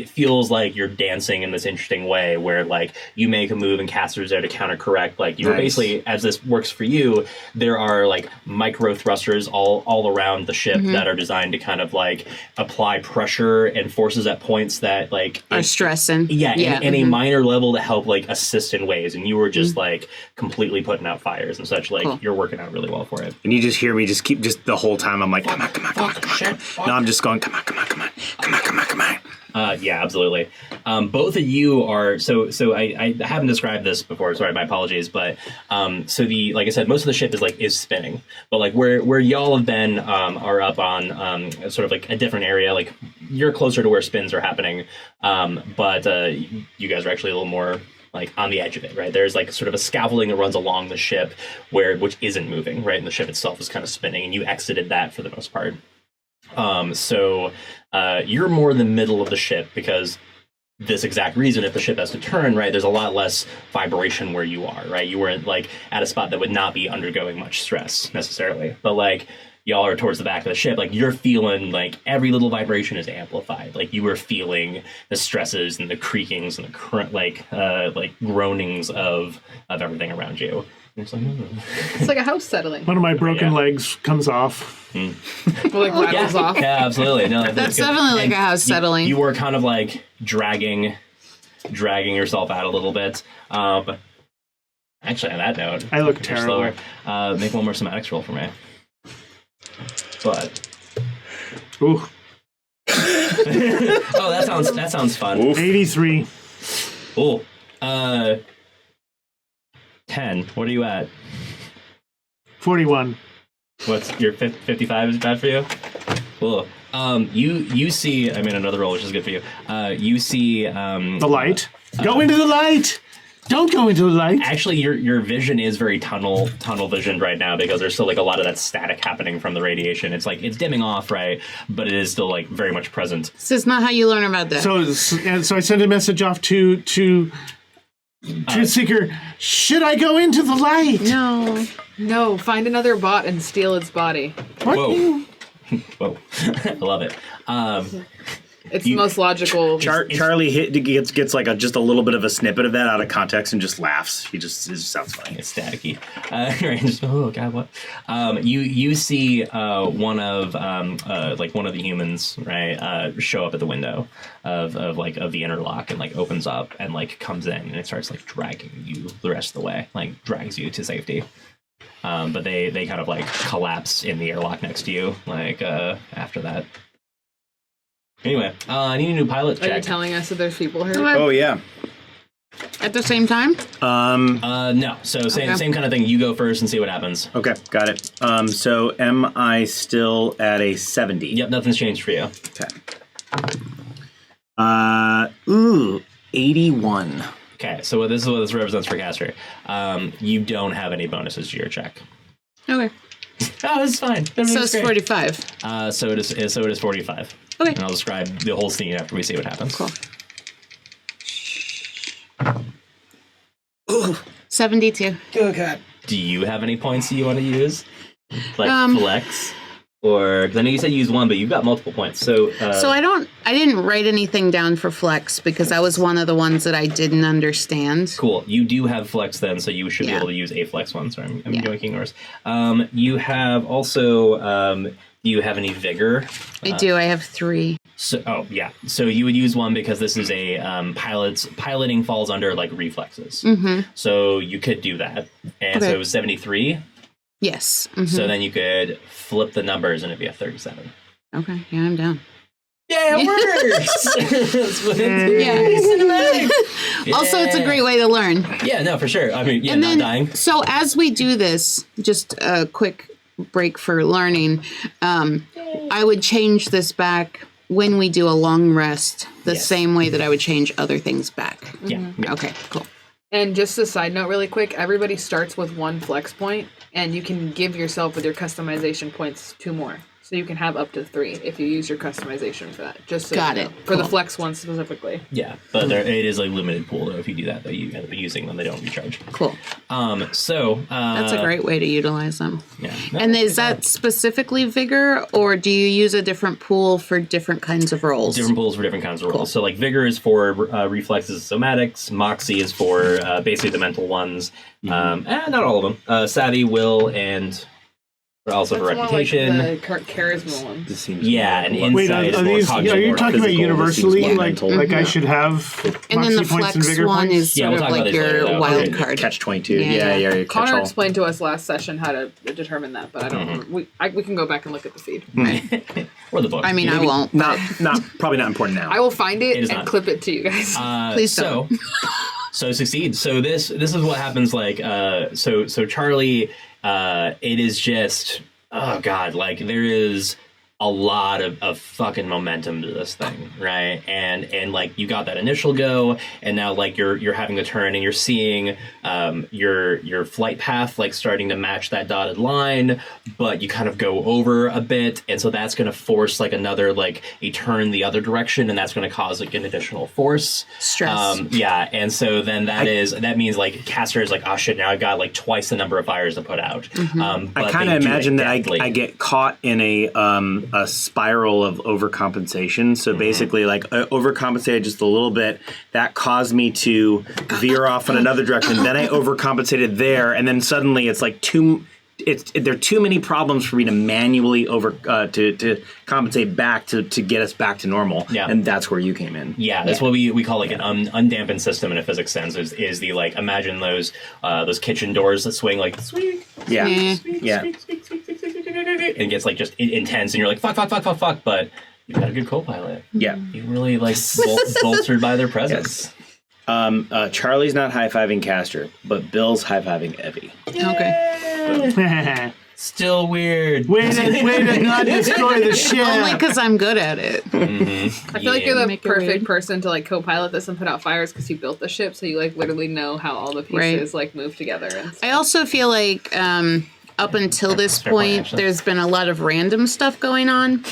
feels like you're dancing in this interesting way where like you make a move and Kastor's there to counter correct. Like you're basically, as this works for you, there are like micro thrusters all around the ship that are designed to kind of like apply pressure and forces at points that like are stressing. In a minor level to help like assist in ways. And you were just like completely putting out fires and such. Like you're working out really well for it. And you just hear me just the whole time I'm like, come on. No, I'm just going, come on. Yeah, absolutely. Both of you are so I haven't described this before. Sorry, my apologies. But so like I said, most of the ship is spinning, but like where y'all have been are up on sort of like a different area. Like you're closer to where spins are happening, but you guys are actually a little more like on the edge of it, right? There's like sort of a scaffolding that runs along the ship which isn't moving, right? And the ship itself is kind of spinning, and you exited that for the most part. So you're more in the middle of the ship because this exact reason, if the ship has to turn, right, there's a lot less vibration where you are, right? You were like at a spot that would not be undergoing much stress necessarily, but like y'all are towards the back of the ship, like you're feeling like every little vibration is amplified. Like you were feeling the stresses and the creakings and the current like groanings of everything around you. It's like a house settling. One of my broken legs comes off. Like rattles off. Yeah, absolutely. No, That's definitely like a house settling. You were kind of like dragging yourself out a little bit. Actually, on that note, I look you're terrible. slower. Make one more somatics roll for me. But Ooh, oh, that sounds fun. 83. Cool. 10. What are you at? 41. What's your 55 is bad for you? Cool. You see, I mean, another roll, which is good for you. You see The light. Go into the light. Don't go into the light. Actually, your vision is very tunnel visioned right now because there's still like a lot of that static happening from the radiation. It's like it's dimming off, right? But it is still like very much present. This is not how you learn about that. So I sent a message off to Truth Seeker. Should I go into the light? No, find another bot and steal its body. What? Whoa. Whoa. I love it. It's the most logical. Charlie gets like just a little bit of a snippet of that out of context and just laughs. It just sounds funny. It's staticky. Oh god, what? You see one of the humans, right? Show up at the window of the interlock and like opens up and like comes in and it starts like dragging you the rest of the way, like drags you to safety. But they kind of like collapse in the airlock next to you, like after that. Anyway, I need a new pilot check. Are you telling us that there's people here? Oh yeah. At the same time? No. So same kind of thing. You go first and see what happens. Okay, got it. So am I still at a 70? Yep, nothing's changed for you. Okay. 81. Okay, so this is what this represents for Kastor. You don't have any bonuses to your check. Okay. Oh, it's fine. So it's 45. So it is 45. Okay. And I'll describe the whole scene after we see what happens. Cool. 72. Oh god. Do you have any points you want to use? Like flex? Or, because I know you said you use one, but you've got multiple points. So I didn't write anything down for flex because that was one of the ones that I didn't understand. Cool. You do have flex then, so you should be able to use a flex one. Sorry, I'm joking yours. You have also, do you have any vigor? I do. I have 3. So, So you would use one because this is a piloting falls under like reflexes. Mm-hmm. So you could do that. And so it was 73. Yes. Mm-hmm. So then you could flip the numbers and it'd be a 37. Okay. Yeah, I'm down. Yeah, it works. That's what Cinematic. Yeah. Also, it's a great way to learn. Yeah, no, for sure. I mean, and not then, dying. So as we do this, just a quick break for learning, I would change this back when we do a long rest the same way that I would change other things back. Yeah. Okay, cool. And just a side note really quick, everybody starts with 1 flex point, and you can give yourself with your customization points 2 more. So you can have up to 3 if you use your customization for that. Just so Got you it. know. For the flex one specifically. Yeah, but it is a limited pool, though. If you do that, you end up using them. They don't recharge. Cool. So... that's a great way to utilize them. Yeah. And is that specifically vigor, or do you use a different pool for different kinds of roles? Different pools for different kinds of roles. So, like, vigor is for reflexes, somatics. Moxie is for basically the mental ones. Not all of them. Savvy, will, and... also for reputation. Like the charisma one. This seems and insight. Wait, are you talking about universally? Like I should have and then the points and flex vigor one points? is sort of like your wild card. Catch 22. Yeah. Yeah. Connor explained to us last session how to determine that, but I don't remember. We can go back and look at the feed. Or the book. I mean, I won't. Probably not important now. I will find it and not. clip it to you guys. Please don't. So succeed. So this is what happens. Like so Charlie. It is just. Oh God! Like there is a lot of fucking momentum to this thing, right? And like you got that initial go, and now like you're having a turn, and you're seeing your flight path like starting to match that dotted line, but you kind of go over a bit, and so that's going to force like another like a turn the other direction, and that's going to cause like an additional force Stress. And so then that means like Kastor is like, oh shit, now I've got like twice the number of fires to put out. Mm-hmm. I kind of imagine that I get caught in a spiral of overcompensation. So basically, like overcompensated just a little bit. That caused me to veer off in another direction. Then I overcompensated there, and then suddenly it's like two there are too many problems for me to manually to compensate back to get us back to normal. Yeah. And that's where you came in. Yeah, that's what we call like an undampened system in a physics sense. Is the like imagine those kitchen doors that swing like squeak, Yeah. Yeah. and it gets like just intense, and you're like fuck, but you've got a good co-pilot. Yeah. You really like bolstered by their presence. Charlie's not high-fiving Kastor, but Bill's high-fiving Evie. Okay. Still weird. Way to not destroy the ship. Only because I'm good at it. I feel like you're the Make it weird. perfect person to like co-pilot this and put out fires because you built the ship, so you like literally know how all the pieces like move together. And I also feel like up until this Fair point, point, actually. there's been a lot of random stuff going on.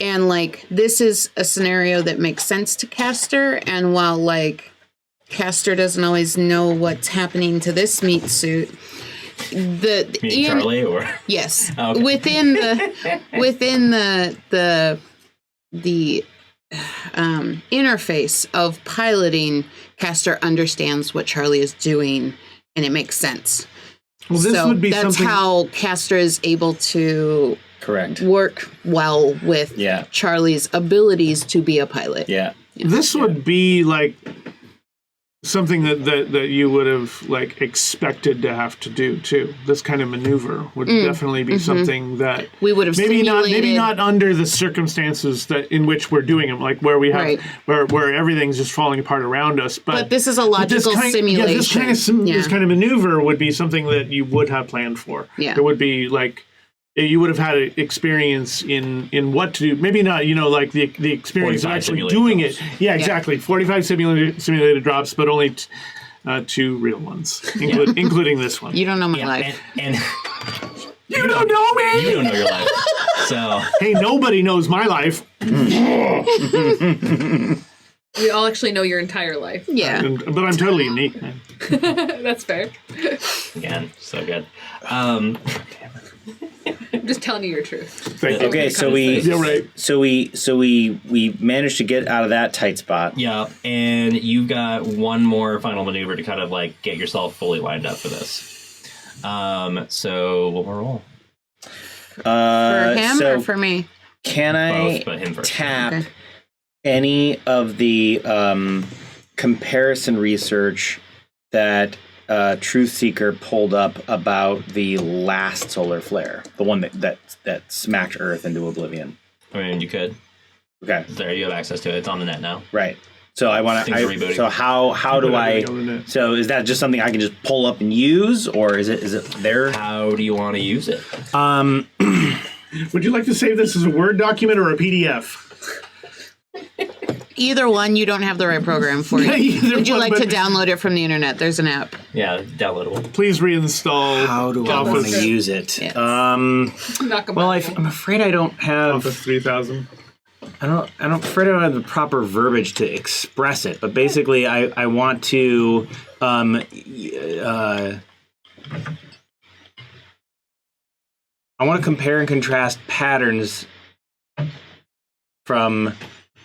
And like, this is a scenario that makes sense to Kastor. And while like, Kastor doesn't always know what's happening to this meat suit, Meaning Charlie, or yes, Oh, okay. within the interface of piloting, Kastor understands what Charlie is doing, and it makes sense. Well, this So would be that's something. how Kastor is able to Correct. work well with Yeah. Charlie's abilities to be a pilot. Yeah. This would be like something that you would have like expected to have to do too. This kind of maneuver would definitely be something that We would have maybe simulated. not under the circumstances that in which we're doing them, like where we have Right. where everything's just falling apart around us. But this is a logical simulation. Yeah, this kind of maneuver would be something that you would have planned for. Yeah. There would be like you would have had experience in what to do. Maybe not, like the experience of 45 actually simulated doing drops. it. Yeah, exactly. 45 simulated drops, but only 2 real ones, including this one. You don't know my yeah, life. and You don't know me. you don't know your life. So Hey, nobody knows my life, we all actually know your entire life. Yeah. but I'm totally unique, man. That's fair. again, so good. I'm just telling you your truth. Thank you. Okay, so we Yeah, right. so we managed to get out of that tight spot. Yeah, and you've got one more final maneuver to kind of like get yourself fully lined up for this. So we'll roll. For him so or for me? can I Both, but him first. tap Okay. any of the comparison research that Truth Seeker pulled up about the last solar flare, the one that smacked Earth into oblivion? I mean, you could. Okay, There, you have access to it. It's on the net now. right. So I want Things are to. rebooting. So how do Put I? everything on the net. So is that just something I can just pull up and use, or is it there? How do you want to use it? Would you like to save this as a Word document or a PDF? Either one, you don't have the right program for Yeah, it. either Would you one, like to but- download it from the internet? There's an app. Yeah, downloadable. Please reinstall. How do I want Office, to use it? Yes. Not Well, compatible. I'm afraid I don't have. Office 3000? I'm afraid I don't have the proper verbiage to express it. But basically, I want to. I want to compare and contrast patterns from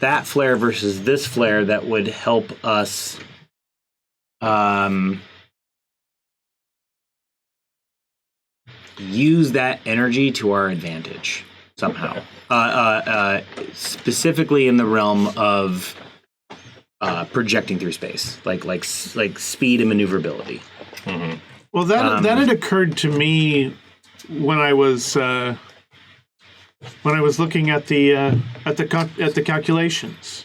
that flare versus this flare that would help us use that energy to our advantage somehow. Specifically in the realm of projecting through space, like speed and maneuverability. Well, that had occurred to me when I was looking at the calculations,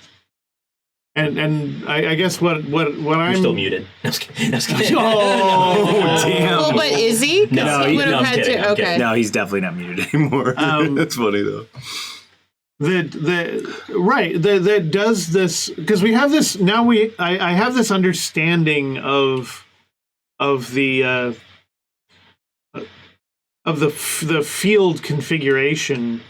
and I guess what You're I'm still muted. No, just kidding. No, just kidding. Oh damn! Well, but is he? 'Cause No, he would no, have I'm had kidding, to. I'm Okay. kidding. No, he's definitely not muted anymore. That's funny though. that does this because we have this now. I have this understanding of the field configuration.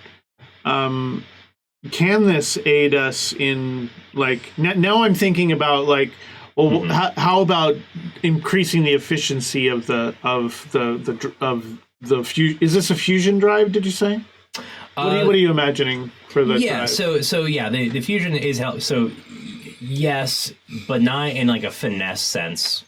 Can this aid us in like now? I'm thinking about like, well, how about increasing the efficiency of the fusion? Is this a fusion drive? Did you say? What are you imagining for the Yeah, drive? so yeah, the fusion is so yes, but not in like a finesse sense.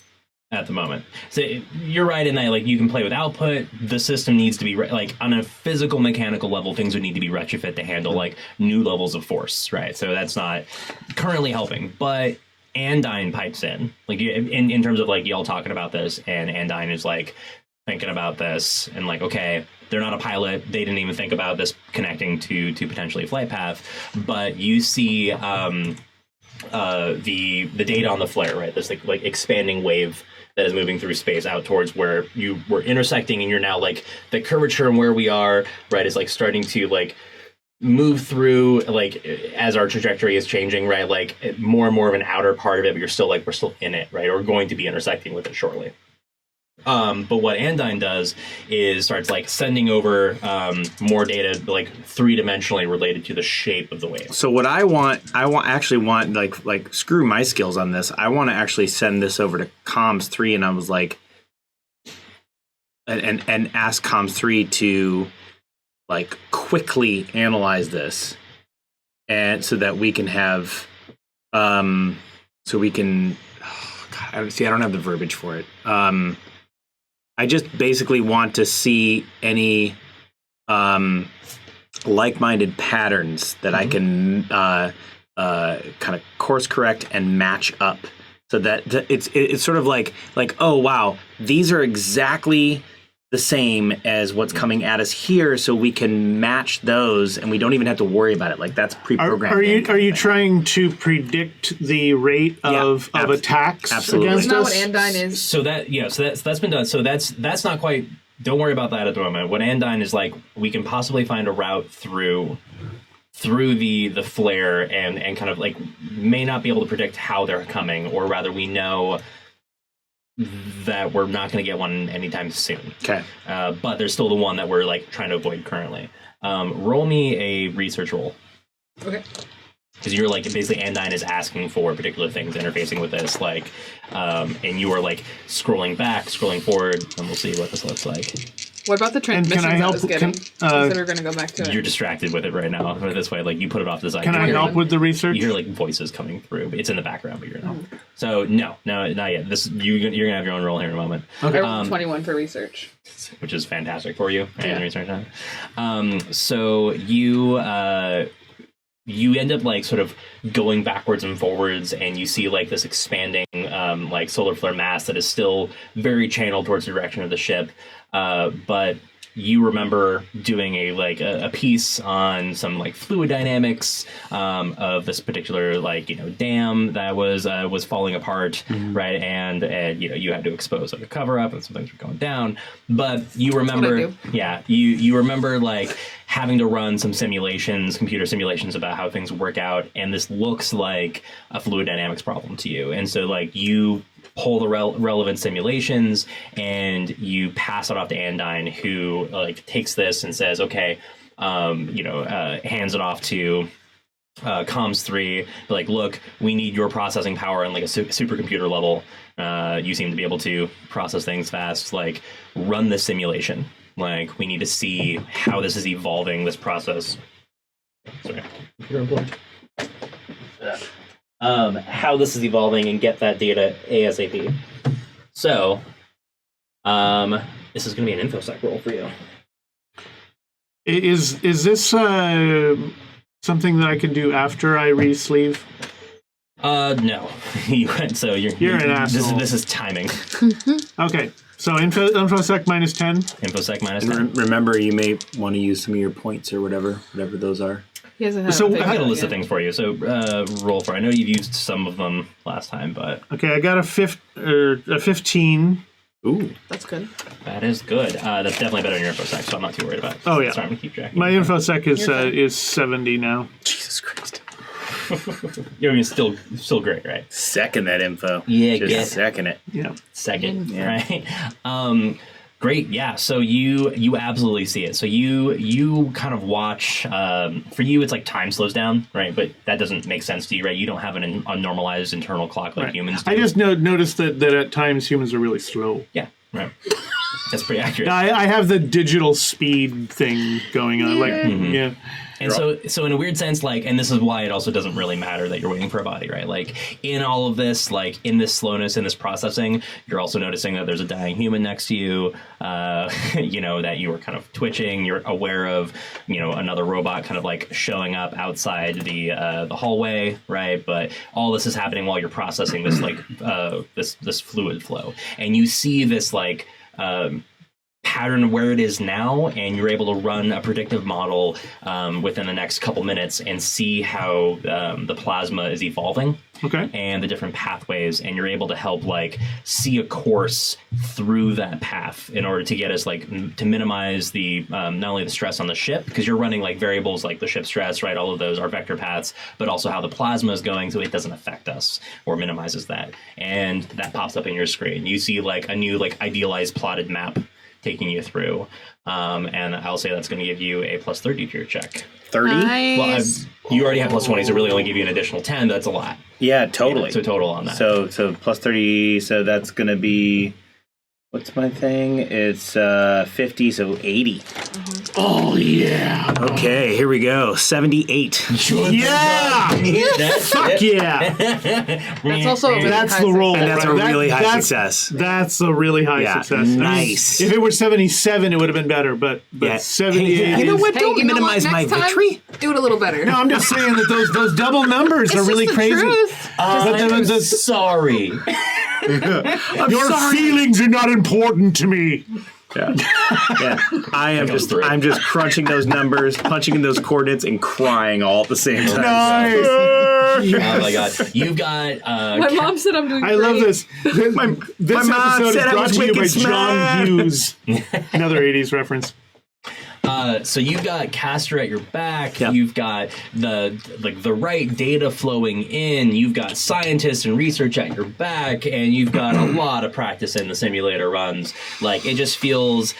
at the moment. So you're right in that, like, you can play with output. The system needs to be like on a physical mechanical level, things would need to be retrofit to handle like new levels of force, right? So that's not currently helping, but Andyne pipes in, like, in terms of like y'all talking about this, and Andyne is like thinking about this and like, okay, they're not a pilot, they didn't even think about this connecting to potentially a flight path, but you see the data on the flare, right? This like expanding wave that is moving through space out towards where you were intersecting, and you're now like the curvature and where we are, right, is like starting to like move through, like, as our trajectory is changing, right, like more and more of an outer part of it, but you're still like, we're still in it, right, or going to be intersecting with it shortly. But what Andyne does is starts like sending over more data, like 3-dimensionally related to the shape of the wave. So what I actually want like screw my skills on this. I want to actually send this over to Comms 3, and I was like, and ask Comms 3 to like quickly analyze this, and so that we can have, so we can. Oh God, I don't have the verbiage for it. I just basically want to see any like-minded patterns that I can kind of course correct and match up, so that it's sort of like oh wow, these are exactly the same as what's coming at us here, so we can match those, and we don't even have to worry about it. Like, that's pre-programmed. Are you trying to predict the rate of attacks against That's us? not what Andyne is. So that's been done. So that's not quite. Don't worry about that at the moment. What Andyne is like, we can possibly find a route through the flare, and kind of like may not be able to predict how they're coming, or rather we know that we're not going to get one anytime soon. Okay. But there's still the one that we're like trying to avoid currently. Roll me a research roll. Okay. Because you're like, basically Andyne is asking for particular things interfacing with this, like, and you are like scrolling back, scrolling forward, and we'll see what this looks like. What about the transmissions I was getting? Can, so we're going to go back to it. You're distracted with it right now. This way, like, you put it off to the side. Can I help with the research? You hear like voices coming through. It's in the background, but you're not. So no, not yet. You're gonna have your own role here in a moment. Okay. I rolled 21 for research, which is fantastic for you. Yeah. Research time. So you end up like sort of going backwards and forwards, and you see like this expanding like solar flare mass that is still very channeled towards the direction of the ship, but you remember doing a piece on some like fluid dynamics of this particular dam that was falling apart, right? And you had to expose like a cover up, and some things were going down. But you remember, you remember like having to run some simulations, computer simulations about how things work out, and this looks like a fluid dynamics problem to you. And so like you pull the relevant simulations and you pass it off to Andyne, who like takes this and says, okay, hands it off to Comms 3, like, look, we need your processing power on like a supercomputer level. You seem to be able to process things fast. Like, run this simulation. Like, we need to see how this is evolving, this process. Sorry, computer unplugged. How this is evolving, and get that data ASAP. So, this is going to be an infosec roll for you. Is this something that I can do after I re-sleeve? No. So you're an asshole. This is timing. Okay. So infosec minus 10. Infosec minus 10. Remember, you may want to use some of your points or whatever those are. He hasn't had I got a list of things for you. So roll for. I know you've used some of them last time, but okay, I got a 15. Ooh, that's good. That is good. That's definitely better than your infosec, so I'm not too worried about it. Oh yeah, sorry, I'm gonna keep track. My infosec is 70 now. Jesus Christ. Still great, right? Second that info. Yeah, just second it. Yeah, second, right? Great, yeah. So you absolutely see it. So you kind of watch. For you, it's like time slows down, right? But that doesn't make sense to you, right? You don't have an unnormalized internal clock like humans do. I just noticed that at times humans are really slow. Yeah, right. That's pretty accurate. I have the digital speed thing going on. Like, yeah. And so in a weird sense, like, and this is why it also doesn't really matter that you're waiting for a body, right? Like, in all of this, like, in this slowness, in this processing, you're also noticing that there's a dying human next to you, you know, that you were kind of twitching. You're aware of, you know, another robot kind of, like, showing up outside the hallway, right? But all this is happening while you're processing this, like, this fluid flow. And you see this, like, pattern where it is now, and you're able to run a predictive model within the next couple minutes and see how the plasma is evolving, and the different pathways, and you're able to help like see a course through that path in order to get us like to minimize the not only the stress on the ship, because you're running like variables like the ship stress, right? All of those are vector paths, but also how the plasma is going so it doesn't affect us or minimizes that. And that pops up in your screen. You see like a new like idealized plotted map taking you through, and I'll say that's going to give you a plus 30 to your check. 30? Nice. Well, you already have plus 20, so really only give you an additional 10. That's a lot. Yeah, totally. So total on that. So plus 30, so that's going to be, what's my thing? It's 50, so 80. Oh, yeah. Okay, here we go. 78. Yeah! Fuck yeah! That's also a really That's high the roll. And that's a right? really high That's- success. That's a really high success. Nice. If it were 77, it would have been better, but Yeah. 78 Hey, you know is- what? Hey, Don't you know minimize what? my Next time, victory. do it a little better. No, I'm just saying that those double numbers It's are really just the crazy. truth. I'm sorry. Your feelings are not important to me. Yeah. I'm just crunching those numbers, punching in those coordinates, and crying all at the same time. Nice. Oh my god. You've got My mom said I'm doing I great. love this. This mom episode said is I brought was to you by wicked John smart. Hughes. Another 80s reference. so you've got Kastor at your back. Yep. You've got the right data flowing in. You've got scientists and research at your back, and you've got a lot of practice in the simulator runs. Like, it just feels.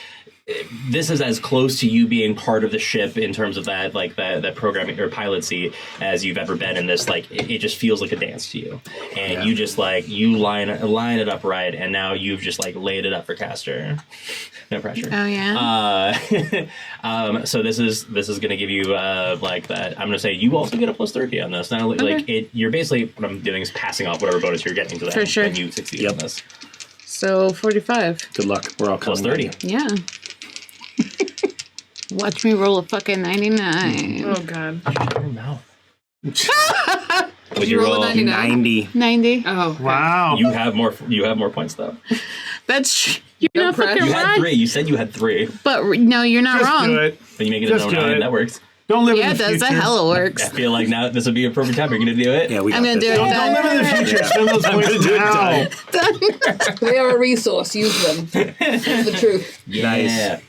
This is as close to you being part of the ship in terms of that, like that programming or pilot seat as you've ever been in this. Like, it just feels like a dance to you, and you just like you line it up right, and now you've just like laid it up for Kastor. No pressure. Oh yeah. So this is going to give you like that. I'm going to say you also get a plus 30 on this. Not only like it, you're basically what I'm doing is passing off whatever bonus you're getting to that. For sure. And you succeed on this. So 45. Good luck. We're all Plus coming. 30. Yeah. Watch me roll a fucking 99. Oh god. Shut your mouth. Did you roll a 99? 90. 90. Oh okay. Wow. You have more points though. That's you're No not pressure. fucking You had right. 3. You said you had 3, But no, you're not Just wrong. do it. but you make it Just a do 9. it. That works. Don't live Yeah, in it the does. future. That hella works. I feel like now this would be a perfect time. You're going to do it. Yeah, we got I'm gonna this. do it. Don't live in the future. Spend those points now. They are a resource. Use them. That's the truth. Yeah.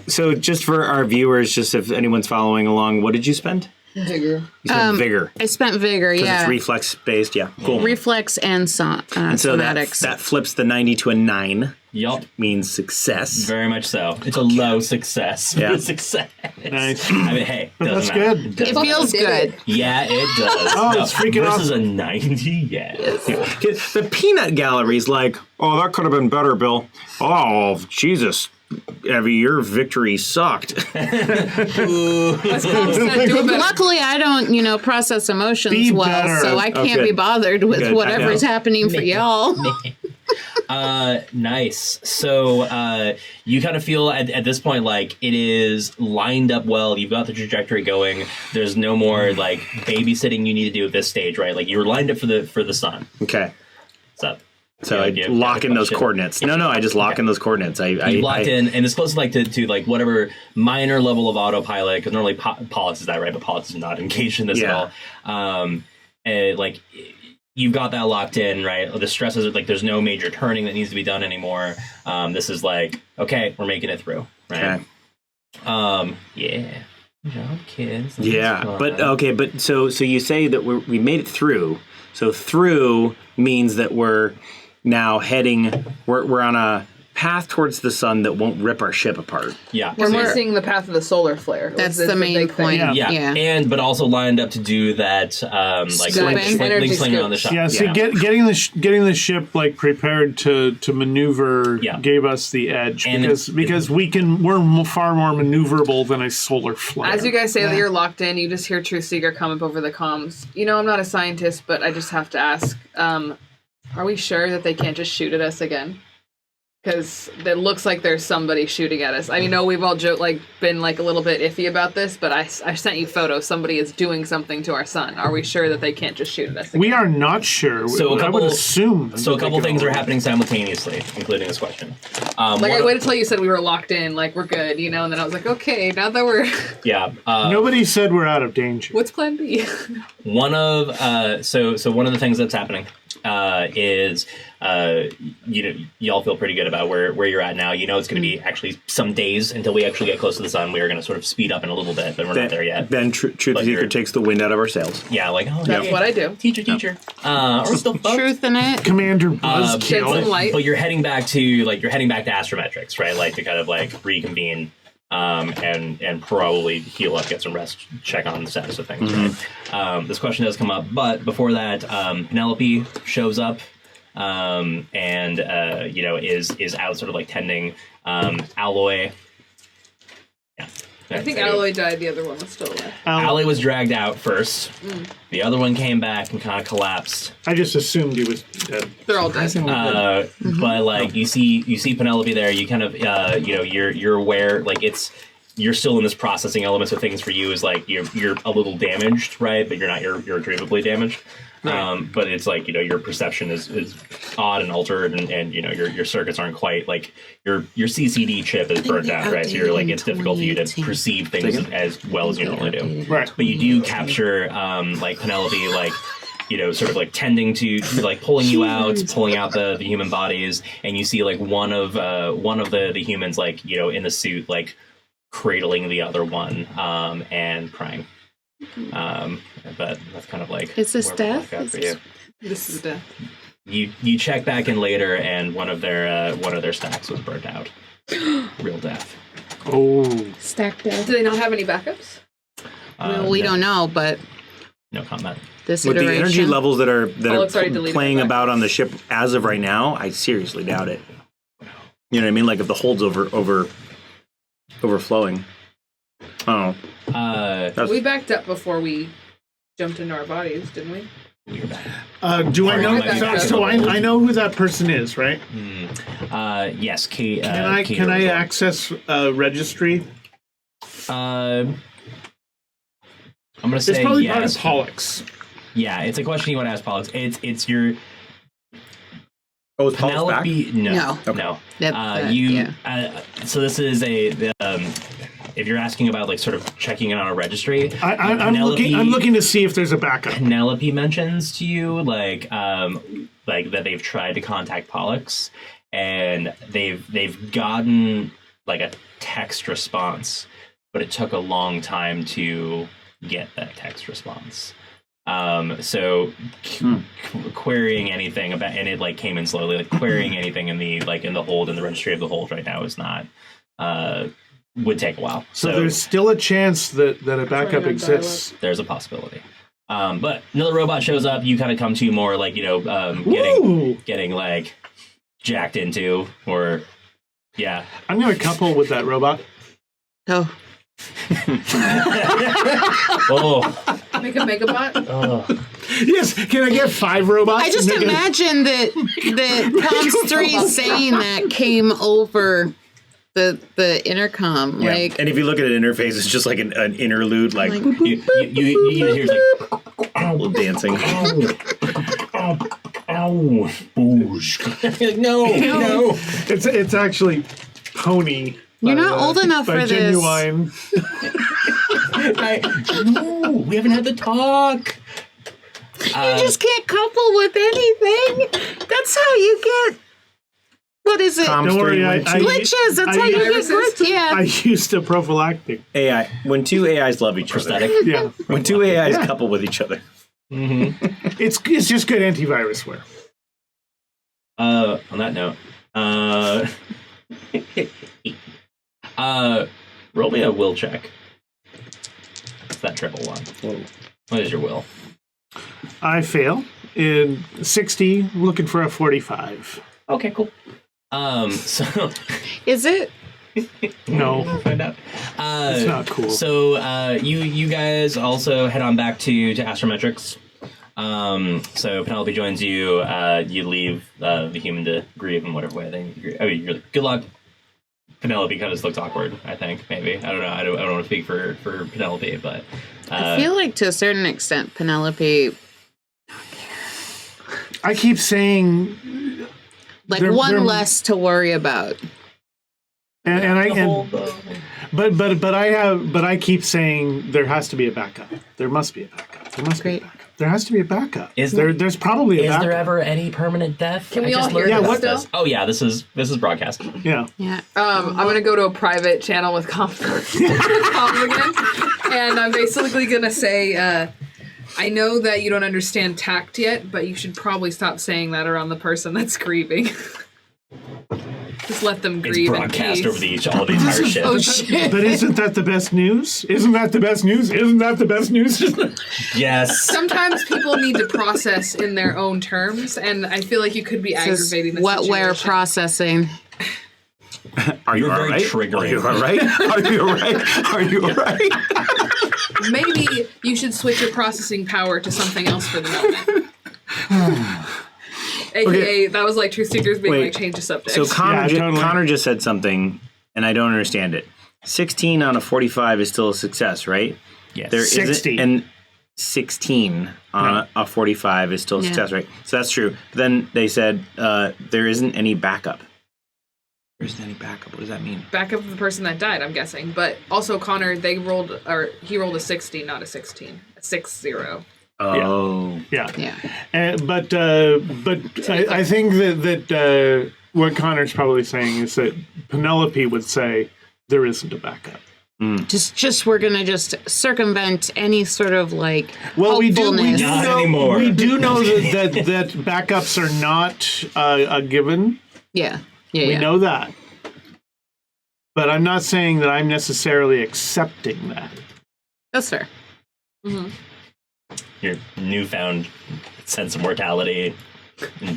So just for our viewers, just if anyone's following along, what did you spend? Vigor. You spent vigor. I spent vigor, Because yeah. it's reflex based. Yeah, cool. Reflex and So somatics. that flips the 90 to a 9. Yup. Means success. Very much so. It's a low success. Yeah. Success. Nice. I mean, hey, That's doesn't matter. good. It feels good. Yeah, it does. Oh, it's freaking Versus awesome. a 90, yes. The peanut gallery's like, oh, that could have been better, Bill. Oh, Jesus. Evie, your victory sucked. That's close. Do it better. Luckily, I don't, process emotions Be well, better. so I can't Okay. be bothered with Good. whatever's I know. happening for y'all. Nice. So you kind of feel at this point like it is lined up well. You've got the trajectory going. There's no more like babysitting you need to do at this stage, right? Like you're lined up for the sun. Okay. So I you lock in those question. coordinates. No, I just lock in those coordinates. You locked in, and it's close to like whatever minor level of autopilot, because normally Pollux is that, right? But Pollux is not engaged in this at all. And like you've got that locked in, right? The stresses are like there's no major turning that needs to be done anymore. This is like okay, we're making it through, right? Okay. Yeah. Good job, kids. That Yeah, was but fun. okay, but so you say that we made it through. So through means that we're now heading. We're on path towards the sun that won't rip our ship apart. Yeah. We're so- missing the path of the solar flare. That's Is the main big thing. point. Yeah. But also lined up to do that, like Scooping. Energy slinging scoop. on the shop. Yeah, see, getting the ship like prepared to maneuver gave us the edge And because we're far more maneuverable than a solar flare. As you guys say that you're locked in, you just hear Truth Seeker come up over the comms. You know, I'm not a scientist, but I just have to ask, are we sure that they can't just shoot at us again? Because it looks like there's somebody shooting at us. I know we've all been like a little bit iffy about this, but I sent you photos. Somebody is doing something to our sun. Are we sure that they can't just shoot at us again? We are not sure. So I would assume. So a couple things are happening simultaneously, including this question. I waited till you said we were locked in, like we're good, and then I was like, okay, now that we're... Yeah. Nobody said we're out of danger. What's plan B? One of one of the things that's happening is y'all feel pretty good about where you're at now. It's going to be actually some days until we actually get close to the sun. We are going to sort of speed up in a little bit, but we're not there yet. Then Truth Seeker takes the wind out of our sails. Yeah, like That's what I do. teacher. Are we still fucked? Truth in it. Commander Shed some Buzzkill. light. But you're heading back to astrometrics, right? Like to kind of like reconvene. And probably heal up, get some rest, check on the status of things. Right? This question does come up, but before that, Penelope shows up, and is out sort of like tending Alloy. Yeah, I think Alloy died, the other one was still alive. Alloy was dragged out first. The other one came back and kind of collapsed. I just assumed he was dead. They're all dead. But like you see Penelope there, you kind of you're aware, like you're still in this processing element. So things for you is like you're a little damaged, right? But you're not irretrievably damaged. Right. But it's like your perception is odd and altered, and your circuits aren't quite like your CCD chip is burnt out, right? So you're like it's difficult for you to perceive things as well as you normally do. Right. But you do capture like Penelope like. Sort of like tending to like pulling you out, pulling out the human bodies, and you see like one of the humans like in the suit like cradling the other one and crying. But that's kind of like Is this where we're death? back for you. This is death. You check back in later, and one of their stacks was burnt out. Real death. Oh. Stacked death. Do they not have any backups? Well, we don't know, but No comment. this With the iteration. energy levels that are it's already deleted playing back. about on the ship as of right now, I seriously doubt it. You know what I mean? Like if the hold's overflowing. Oh, We backed up before we jumped into our bodies, didn't we? We're back. Do I know? Okay. So I know who that person is, right? Yes, Kate. Can I access registry? I'm gonna It's say probably yes. part of Pollux. Yeah, it's a question you want to ask Pollux. It's your oh, is Paul's back? Penelope. No. So this is if you're asking about like sort of checking in on a registry, I'm looking to see if there's a backup. Penelope mentions to you like that they've tried to contact Pollux and they've gotten like a text response, but it took a long time to get that text response. So querying anything about, and it like came in slowly, like querying anything in the hold, in the registry of the hold right now is not, would take a while. So there's still a chance that a backup Running on exists. There's a possibility. But another robot shows up, you kind of come to more like, getting like jacked into, or yeah. I'm going to couple with that robot. Oh, Oh, Make a megabot? oh. Yes, can I get 5 robots? I just and make a- imagine that Comms 3 saying that came over the intercom. Yeah. Like, And if you look at an interface, it's just like an interlude, like You hear like, a little dancing. ow, boosh. Like, no. It's actually Pony. You're not old enough by for this. Genuine. No, we haven't had the talk. you just can't couple with anything. That's how you get. What is it? Comms Don't worry, 3, I- when I- Glitches. That's how you get glitches. Yeah. I used a prophylactic. AI, when two AIs love each Prosthetic. other, Yeah, when two AIs couple with each other, it's just good antivirus wear. On that note, Roll me a will check. It's that triple one. Whoa. What is your will? I fail. In 60, looking for a 45. Okay, cool. So Is it? No, we'll find out. it's not cool. So you guys also head on back to Astrometrics. So Penelope joins you. You leave the human to grieve in whatever way they agree. I mean, you're like, good luck. Penelope kind of just looks awkward, I think, maybe. I don't know. I don't want to speak for Penelope, but... I feel like to a certain extent, Penelope, I keep saying... like They're- one they're- less to worry about. And I keep saying there has to be a backup. There must be a backup. There must be a Great. backup. There has to be a backup. Is there's probably a Is backup. there ever any permanent death? Can we I all just hear learned Yeah, about what- this. Oh yeah, this is broadcast. Yeah. Yeah. I'm gonna go to a private channel with comms again, and I'm basically gonna say, I know that you don't understand tact yet, but you should probably stop saying that around the person that's grieving. Just let them It's grieve in broadcast peace. over all the entire ship. Oh shit! But isn't that the best news? Isn't that the best news? Isn't that the best news? Yes. Sometimes people need to process in their own terms, and I feel like you could be This aggravating is the what we're situation. processing. Are you You're all very right? triggering. Are you all right? Are you all right? Are you all right? Maybe you should switch your processing power to something else for the moment. AKA, that was like Truth Seekers being Wait. like, change the subject. So Connor, Yeah, totally. Connor just said something, and I don't understand it. 16 on a 45 is still a success, right? Yes. There 60. and 16 on a 45 is still a Yeah. success, right? So that's true. But then they said there isn't any backup. There isn't any backup. What does that mean? Back of the person that died, I'm guessing. But also Connor, he rolled a 60, not a 16. A 6-0. Oh. Yeah. Yeah. But I think that what Connor's probably saying is that Penelope would say there isn't a backup. Just we're gonna just circumvent any sort of like Well, we do hopefulness. Not know anymore. we do know that backups are not a given. Yeah. Yeah. We Yeah. know that. But I'm not saying that I'm necessarily accepting that. That's fair. Your newfound sense of mortality.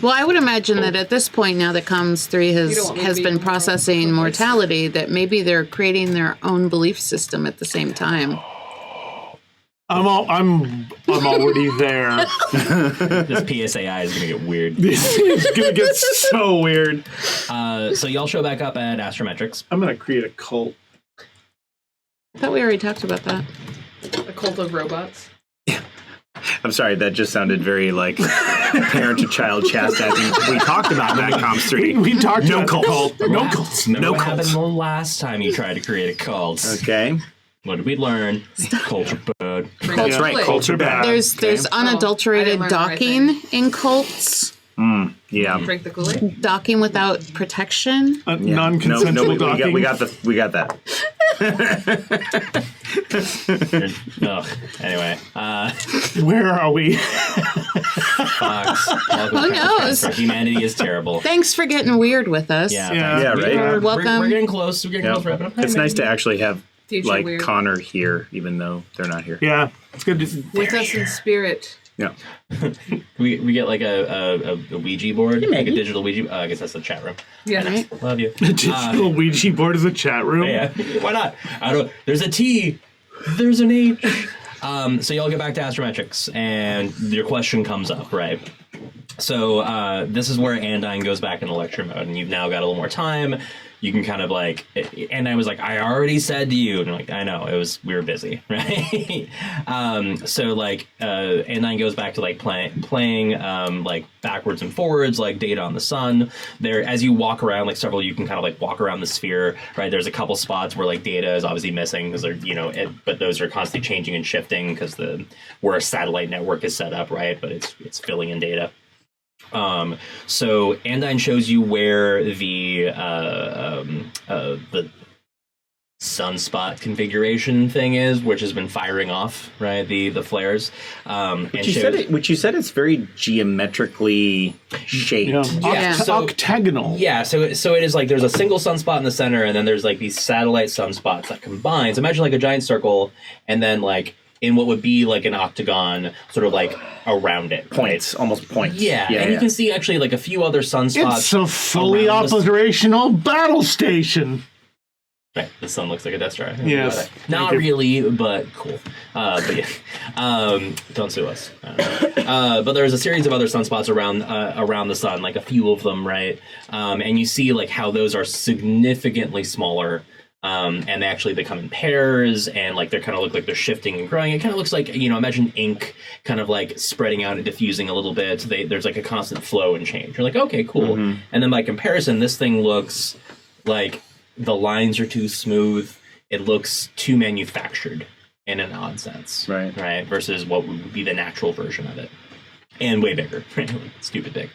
Well, I would imagine that at this point, now that Comms 3 You has don't want me to has be been more processing complex. mortality, that maybe they're creating their own belief system at the same time. I'm already there. This PSAI is gonna get weird. This is gonna get so weird. So y'all show back up at Astrometrics. I'm gonna create a cult. I thought we already talked about that. A cult of robots. I'm sorry, that just sounded very like parent to child chastising. We talked about that, Comms 3. We talked No about cult. No cults. Remember No what cults. happened the last time you tried to create a cult? Okay. What did we learn? Culture bad. That's Yeah. right. Wait. Cults are bad. There's unadulterated I didn't learn the right docking in cults. Yeah. Drink the Kool-Aid. Docking without protection. Yeah. Non-consensual we docking. got that. Ugh. Anyway, Where are we? Fox. Welcome Who to Trappist knows? Transfer. Humanity is terrible. Thanks for getting weird with us. Yeah, Yeah. thanks. Yeah, right. You're welcome. We're getting close. We're getting Yeah. close. Wrapping up. It's nice to actually have Future like weird. Connor here, even though they're not here. Yeah, it's good to With us in spirit. Yeah. We get like a Ouija board, like a digital Ouija. I guess that's the chat room. Yeah. Right? Love you. digital Ouija board as a chat room. Yeah, why not? I don't. There's a T. There's an H. So y'all get back to Astrometrics, and your question comes up, right? So this is where Andine goes back into lecture mode, and you've now got a little more time. You can kind of like, and I was like, I already said to you, and I'm like, I know, we were busy, right? So like, Andine goes back to like playing like backwards and forwards, like data on the sun. There, as you walk around, like several, you can kind of like walk around the sphere, right? There's a couple spots where like data is obviously missing because they're, but those are constantly changing and shifting because where a satellite network is set up, right? But it's filling in data. So Andine shows you where the sunspot configuration thing is, which has been firing off, right? The flares. Which you said it's very geometrically shaped. Octagonal. Yeah, so it is like there's a single sunspot in the center, and then there's like these satellite sunspots that combine. So imagine like a giant circle, and then like in what would be like an octagon, sort of like around it. Points, almost points. Yeah, and you can see actually like a few other sunspots. It's a fully operational battle station. Right, the sun looks like a Death Star. Yes. Not really, but cool. But yeah, don't sue us. But there's a series of other sunspots around the sun, like a few of them, right? And you see like how those are significantly smaller. And they come in pairs, and like they kind of look like they're shifting and growing. It kind of looks like, imagine ink kind of like spreading out and diffusing a little bit. There's like a constant flow and change. You're like, okay, cool. Mm-hmm. And then by comparison, this thing looks like the lines are too smooth. It looks too manufactured in an odd sense. Right. Versus what would be the natural version of it. And way bigger. Stupid big.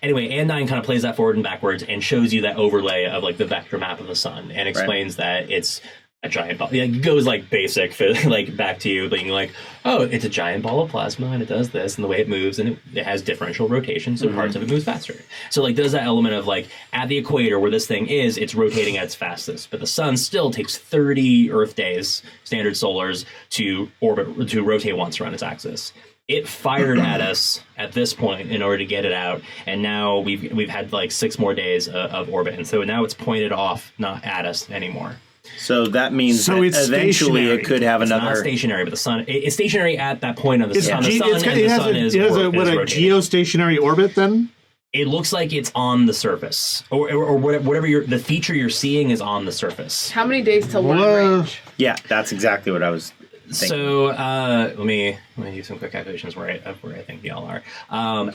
Anyway, Andine kind of plays that forward and backwards and shows you that overlay of like the vector map of the sun and explains that it's a giant ball. Yeah, it goes like basic, like back to you being like, oh, it's a giant ball of plasma and it does this and the way it moves and it has differential rotation, so parts of it moves faster. So like there's that element of like at the equator where this thing is, it's rotating at its fastest, but the sun still takes 30 Earth days, standard solars, to rotate once around its axis. It fired at us at this point in order to get it out, and now we've had like 6 more days of orbit, and so now it's pointed off, not at us anymore. So that means that eventually stationary. It could have another. It's not stationary, but the sun it's stationary at that point of the sun. The sun it has a geostationary orbit then? It looks like it's on the surface, or whatever the feature you're seeing is on the surface. How many days till long range? Yeah, that's exactly what I was thinking. So let me do some quick calculations where I think y'all are.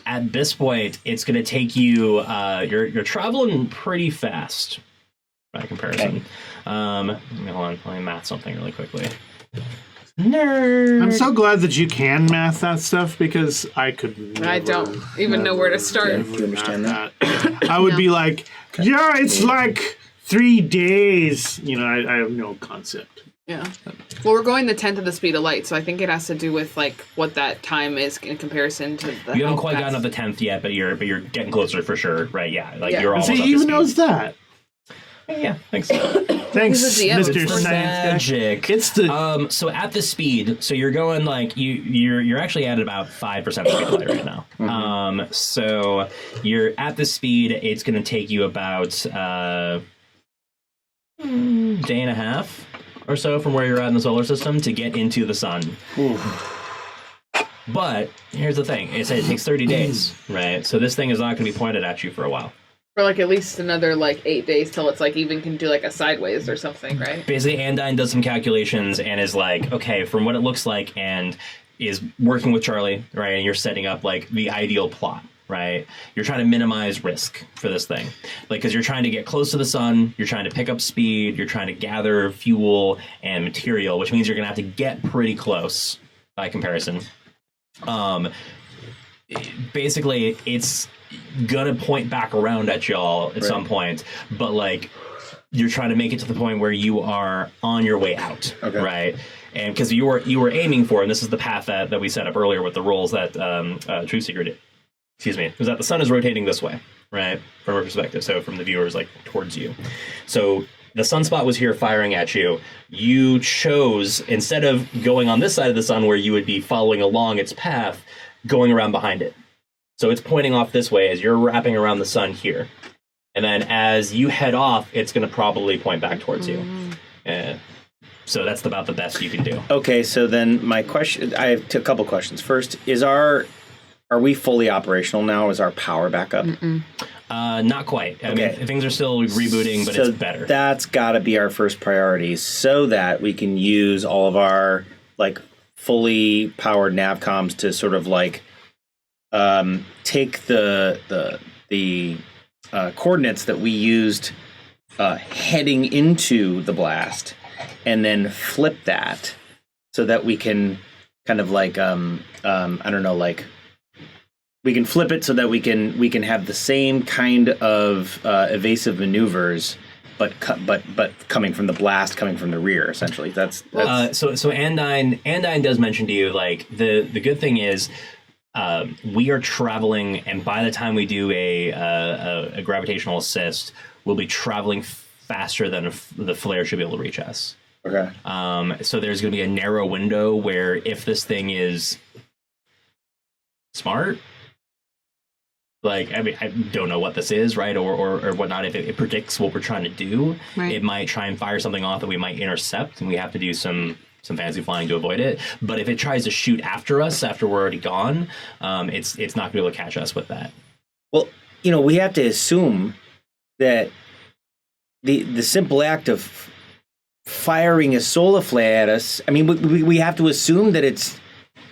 At this point, it's going to take you. You're traveling pretty fast by comparison. Okay. Hold on, let me math something really quickly. Nerd. I'm so glad that you can math that stuff because I could never, I don't even know where to start. Do you understand that? I would be like, yeah, it's like 3 days. I have no concept. Yeah. Well, we're going the 10th of the speed of light, so I think it has to do with like what that time is in comparison to the. You haven't quite gotten up the 10th yet, but you're getting closer for sure, right? Yeah, you're almost. So he even knows that. Yeah, thanks. Thanks, Mr. Magic. It's the so at the speed, so you're going like you're actually at about 5% of speed of light right now. Mm-hmm. So you're at the speed. It's going to take you about day and a half or so from where you're at in the solar system to get into the sun. But here's the thing: it takes 30 days, right? So this thing is not going to be pointed at you for a while. For like at least another like 8 days till it's like even can do like a sideways or something, right? Basically, Andine does some calculations and is like, okay, from what it looks like, and is working with Charlie, right? And you're setting up like the ideal plot, right? You're trying to minimize risk for this thing, like because you're trying to get close to the sun, you're trying to pick up speed, you're trying to gather fuel and material, which means you're going to have to get pretty close by comparison. Basically, it's gonna point back around at y'all at some point, but like you're trying to make it to the point where you are on your way out, right? And because you were aiming for, and this is the path that we set up earlier with the rolls that True Seeker did. Excuse me, was that the sun is rotating this way, right, from a perspective, so from the viewers like towards you. So the sunspot was here firing at you. You chose, instead of going on this side of the sun where you would be following along its path, going around behind it. So it's pointing off this way as you're wrapping around the sun here. And then as you head off, it's going to probably point back towards you. So that's about the best you can do. Okay, so then my question, I have a couple questions. First, are we fully operational now? Is our power back up? Not quite. I mean, things are still rebooting, but it's better. That's got to be our first priority so that we can use all of our like fully powered navcoms to sort of like take the coordinates that we used heading into the blast and then flip that so that we can kind of like I don't know, like we can flip it so that we can have the same kind of evasive maneuvers but coming from the blast, coming from the rear, essentially. That's so Andine does mention to you, like, the good thing is we are traveling, and by the time we do a gravitational assist, we'll be traveling faster than the flare should be able to reach us. okay. So there's going to be a narrow window where if this thing is smart, like, I mean, I don't know what this is, right, or whatnot. If it predicts what we're trying to do, Right. it might try and fire something off that we might intercept, and we have to do some fancy flying to avoid it. But if it tries to shoot after us after we're already gone, it's not going to be able to catch us with that. Well, we have to assume that the simple act of firing a solar flare at us, I mean, we have to assume that it's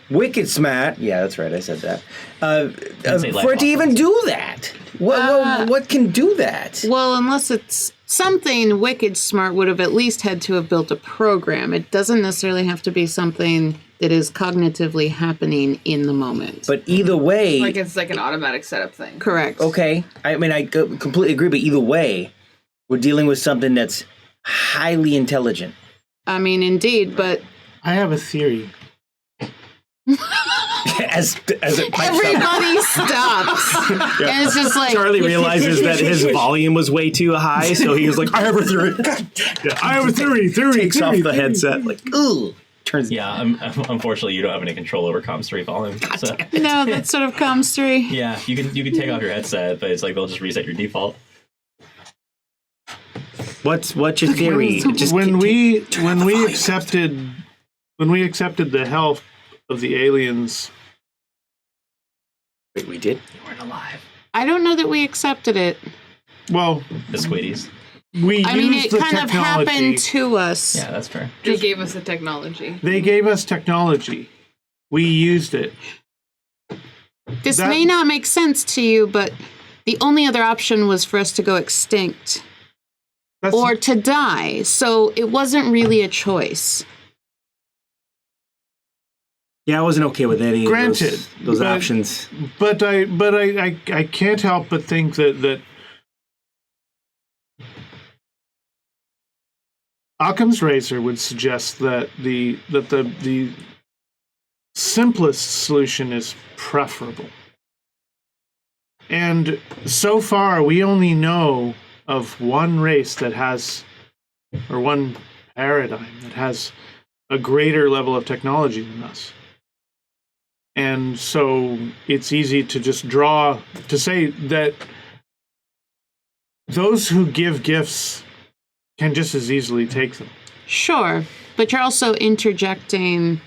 wicked smart. Yeah, that's right. I said that. For it to even do that. What can do that? Well, unless it's something wicked smart, would have at least had to have built a program. It doesn't necessarily have to be something that is cognitively happening in the moment. But either way... Like it's like an automatic setup thing. Correct. Okay. I mean, I completely agree, but either way, we're dealing with something that's highly intelligent. I mean, indeed, but... I have a theory. as it pipes up. Everybody stops. And it's just like... Charlie realizes that his volume was way too high, so he was like, I have a theory. I have a theory. Takes off the headset, like, ooh. Turns. Yeah, unfortunately, you don't have any control over Comms 3 volume. So. No, that sort of comes through. Yeah, you can take off your headset, but it's like they'll just reset your default. What's your theory? When we accepted the help of the aliens. Wait, we did? You weren't alive. I don't know that we accepted it. Well, The Squiddies. I mean, it kind of happened to us. Yeah, that's fair. They gave us the technology. They gave us technology. We used it. This may not make sense to you, but the only other option was for us to go extinct or to die. So it wasn't really a choice. Yeah, I wasn't okay with any Granted, of those options. But I can't help but think that Occam's razor would suggest that the simplest solution is preferable. And so far, we only know of one race that has, or one paradigm that has a greater level of technology than us. And so it's easy to just say that those who give gifts can just as easily take them. Sure, but you're also interjecting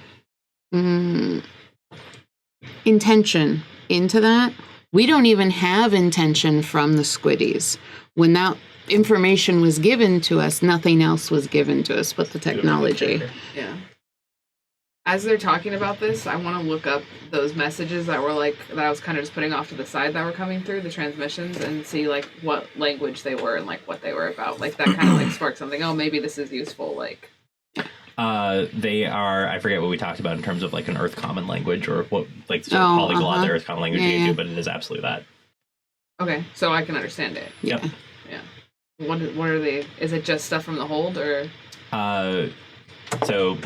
intention into that. We don't even have intention from the Squiddies. When that information was given to us, nothing else was given to us but the technology. Yeah. As they're talking about this, I want to look up those messages that were like, that I was kind of just putting off to the side that were coming through, the transmissions, and see like what language they were and like what they were about. Like that kind of like sparked something. Oh, maybe this is useful. Like, they are, I forget what we talked about in terms of like an Earth Common language or what, like sort of polyglot, the Earth Common language you do, but it is absolutely that. Okay, so I can understand it. Yep. Yeah. What are they? Is it just stuff from the hold or? So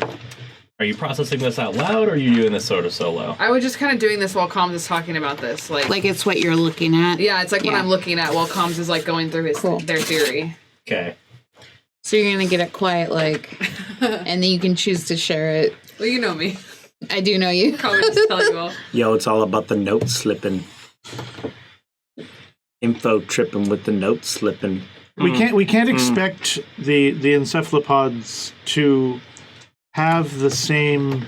are you processing this out loud or are you doing this sort of solo? I was just kind of doing this while Comms is talking about this. Like it's what you're looking at? Yeah, it's like what I'm looking at while Comms is like going through their theory. Okay. So you're going to get it quiet, like, and then you can choose to share it. Well, you know me. I do know you. Comms just tell you all. Yo, it's all about the note slipping. Info tripping with the note slipping. We can't expect the encephalopods to have the same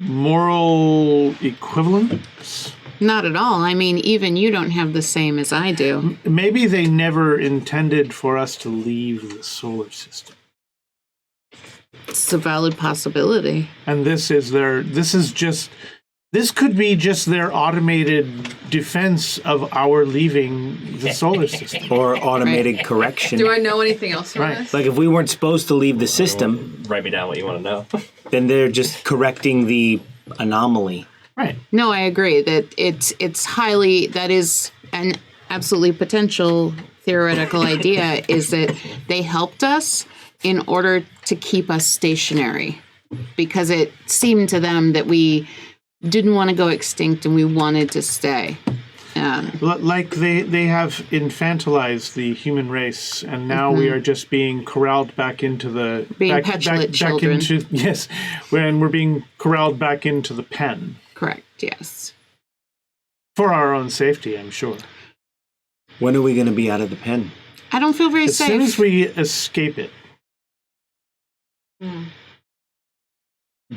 moral equivalence. Not at all. I mean, even you don't have the same as I do. Maybe they never intended for us to leave the solar system. It's a valid possibility. And this could be just their automated defense of our leaving the solar system. Or automated correction. Do I know anything else from this? Like if we weren't supposed to leave the system, Write me down what you want to know. then they're just correcting the anomaly. Right. No, I agree that it's highly, that is an absolutely potential theoretical idea is that they helped us in order to keep us stationary, because it seemed to them that we didn't want to go extinct and we wanted to stay. Like they have infantilized the human race, and now we are just being corralled back into the petulant children. Yes, when we're being corralled back into the pen. Correct. Yes. For our own safety, I'm sure. When are we going to be out of the pen? I don't feel very As safe. soon as we escape it.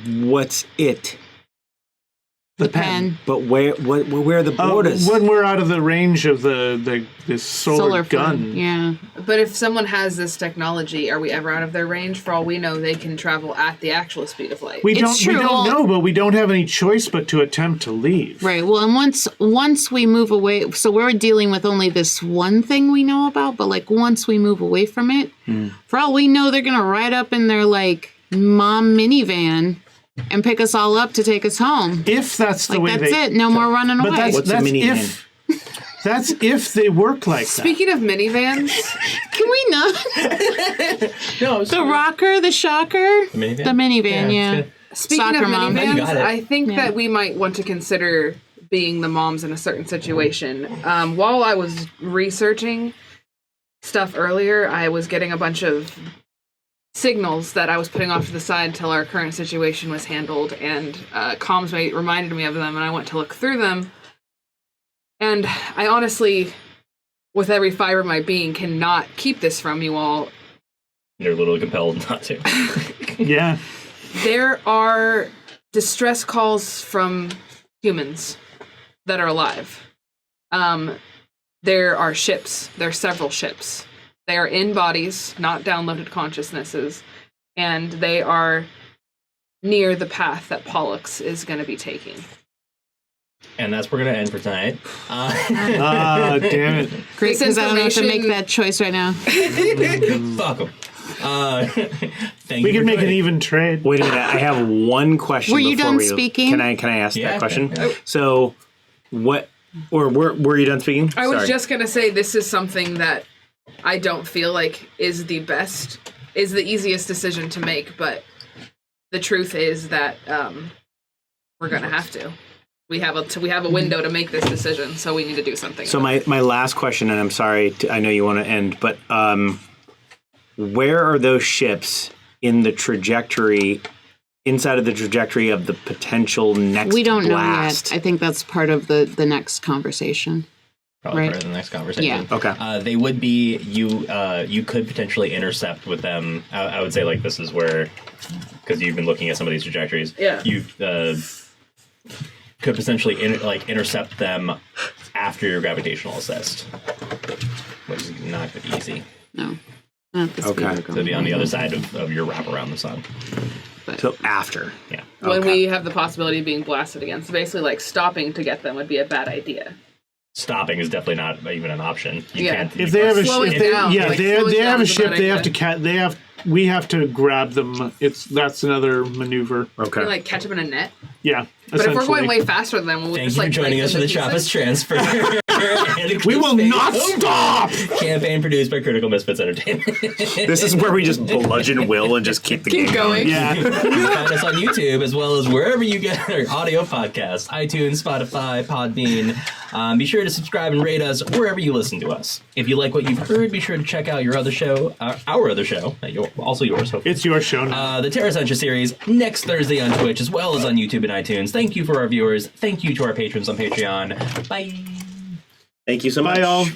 What's it? the pen. But where are the borders? When we're out of the range of this solar gun. Gun. Yeah. But if someone has this technology, are we ever out of their range? For all we know, they can travel at the actual speed of light. We It's don't true. know, but we don't have any choice but to attempt to leave. Right. Well, and once we move away, so we're dealing with only this one thing we know about, but like once we move away from it, for all we know, they're going to ride up in their like mom minivan and pick us all up to take us home. If that's the way that's it. No more running away. But What's a minivan? That's if they work like that. Speaking of minivans, Can we not? No, The rocker, the shocker, minivan? the minivan. Yeah. speaking Soccer of mom. You minivans, got it. I think Yeah. that we might want to consider being the moms in a certain situation. While I was researching stuff earlier, I was getting a bunch of signals that I was putting off to the side until our current situation was handled, and comms mate reminded me of them, and I went to look through them. And I honestly, with every fiber of my being, cannot keep this from you all. You're a little compelled not to. Yeah. There are distress calls from humans that are alive. There are ships. There are several ships. They are in bodies, not downloaded consciousnesses, and they are near the path that Pollux is going to be taking. And that's where we're going to end for tonight. Ah, damn it. Great, This because I don't have to make information- that choice right now. Fuck 'em. Thank We you can for make an joining. even trade. Wait a minute. I have one question. Were you before done we- speaking? Can I ask Yeah. that question? Oh. So, what? Or were you done speaking? I was Sorry. just going to say this is something that I don't feel like is the easiest decision to make, but the truth is that we're going to have to. We have a window to make this decision, so we need to do something. So my last question, and I'm sorry, I know you want to end, but where are those ships in the trajectory, inside of the trajectory of the potential next We don't blast? know yet. I think that's part of the next conversation. Probably Right. part of the next conversation. Yeah. Okay. They would be you could potentially intercept with them. I would say like this is where, because you've been looking at some of these trajectories. Yeah. You could potentially intercept them after your gravitational assist, which is not gonna be easy. No. Not the speed Okay. we're So going. it'd be on the other side of your wrap around the sun. So after. Yeah. when Okay. we have the possibility of being blasted again. So basically, like, stopping to get them would be a bad idea. Stopping is definitely not even an option. You Yeah. can't. If they have a Slowing ship, it down, yeah, like, they slowing have down a is a ship. bad They have idea. to we have to grab them. That's another maneuver. Okay. Like, catch them in a net. Yeah, But if we're going essentially. way faster than them, we'll Thank just you like for joining break us for them the to Trappist pieces. Transfer. We will not stop. Campaign produced by Critical Misfits Entertainment. This is where we just bludgeon Will and just keep the game going. Yeah. You can find us on YouTube as well as wherever you get our audio podcasts, iTunes, Spotify, Podbean. Be sure to subscribe and rate us wherever you listen to us. If you like what you've heard, be sure to check out your other show, our other show, also yours, hopefully. It's your show now. The Terra Sentia series next Thursday on Twitch as well as on YouTube and iTunes. Thank you for our viewers. Thank you to our patrons on Patreon. Bye. Thank you so much. Bye, all.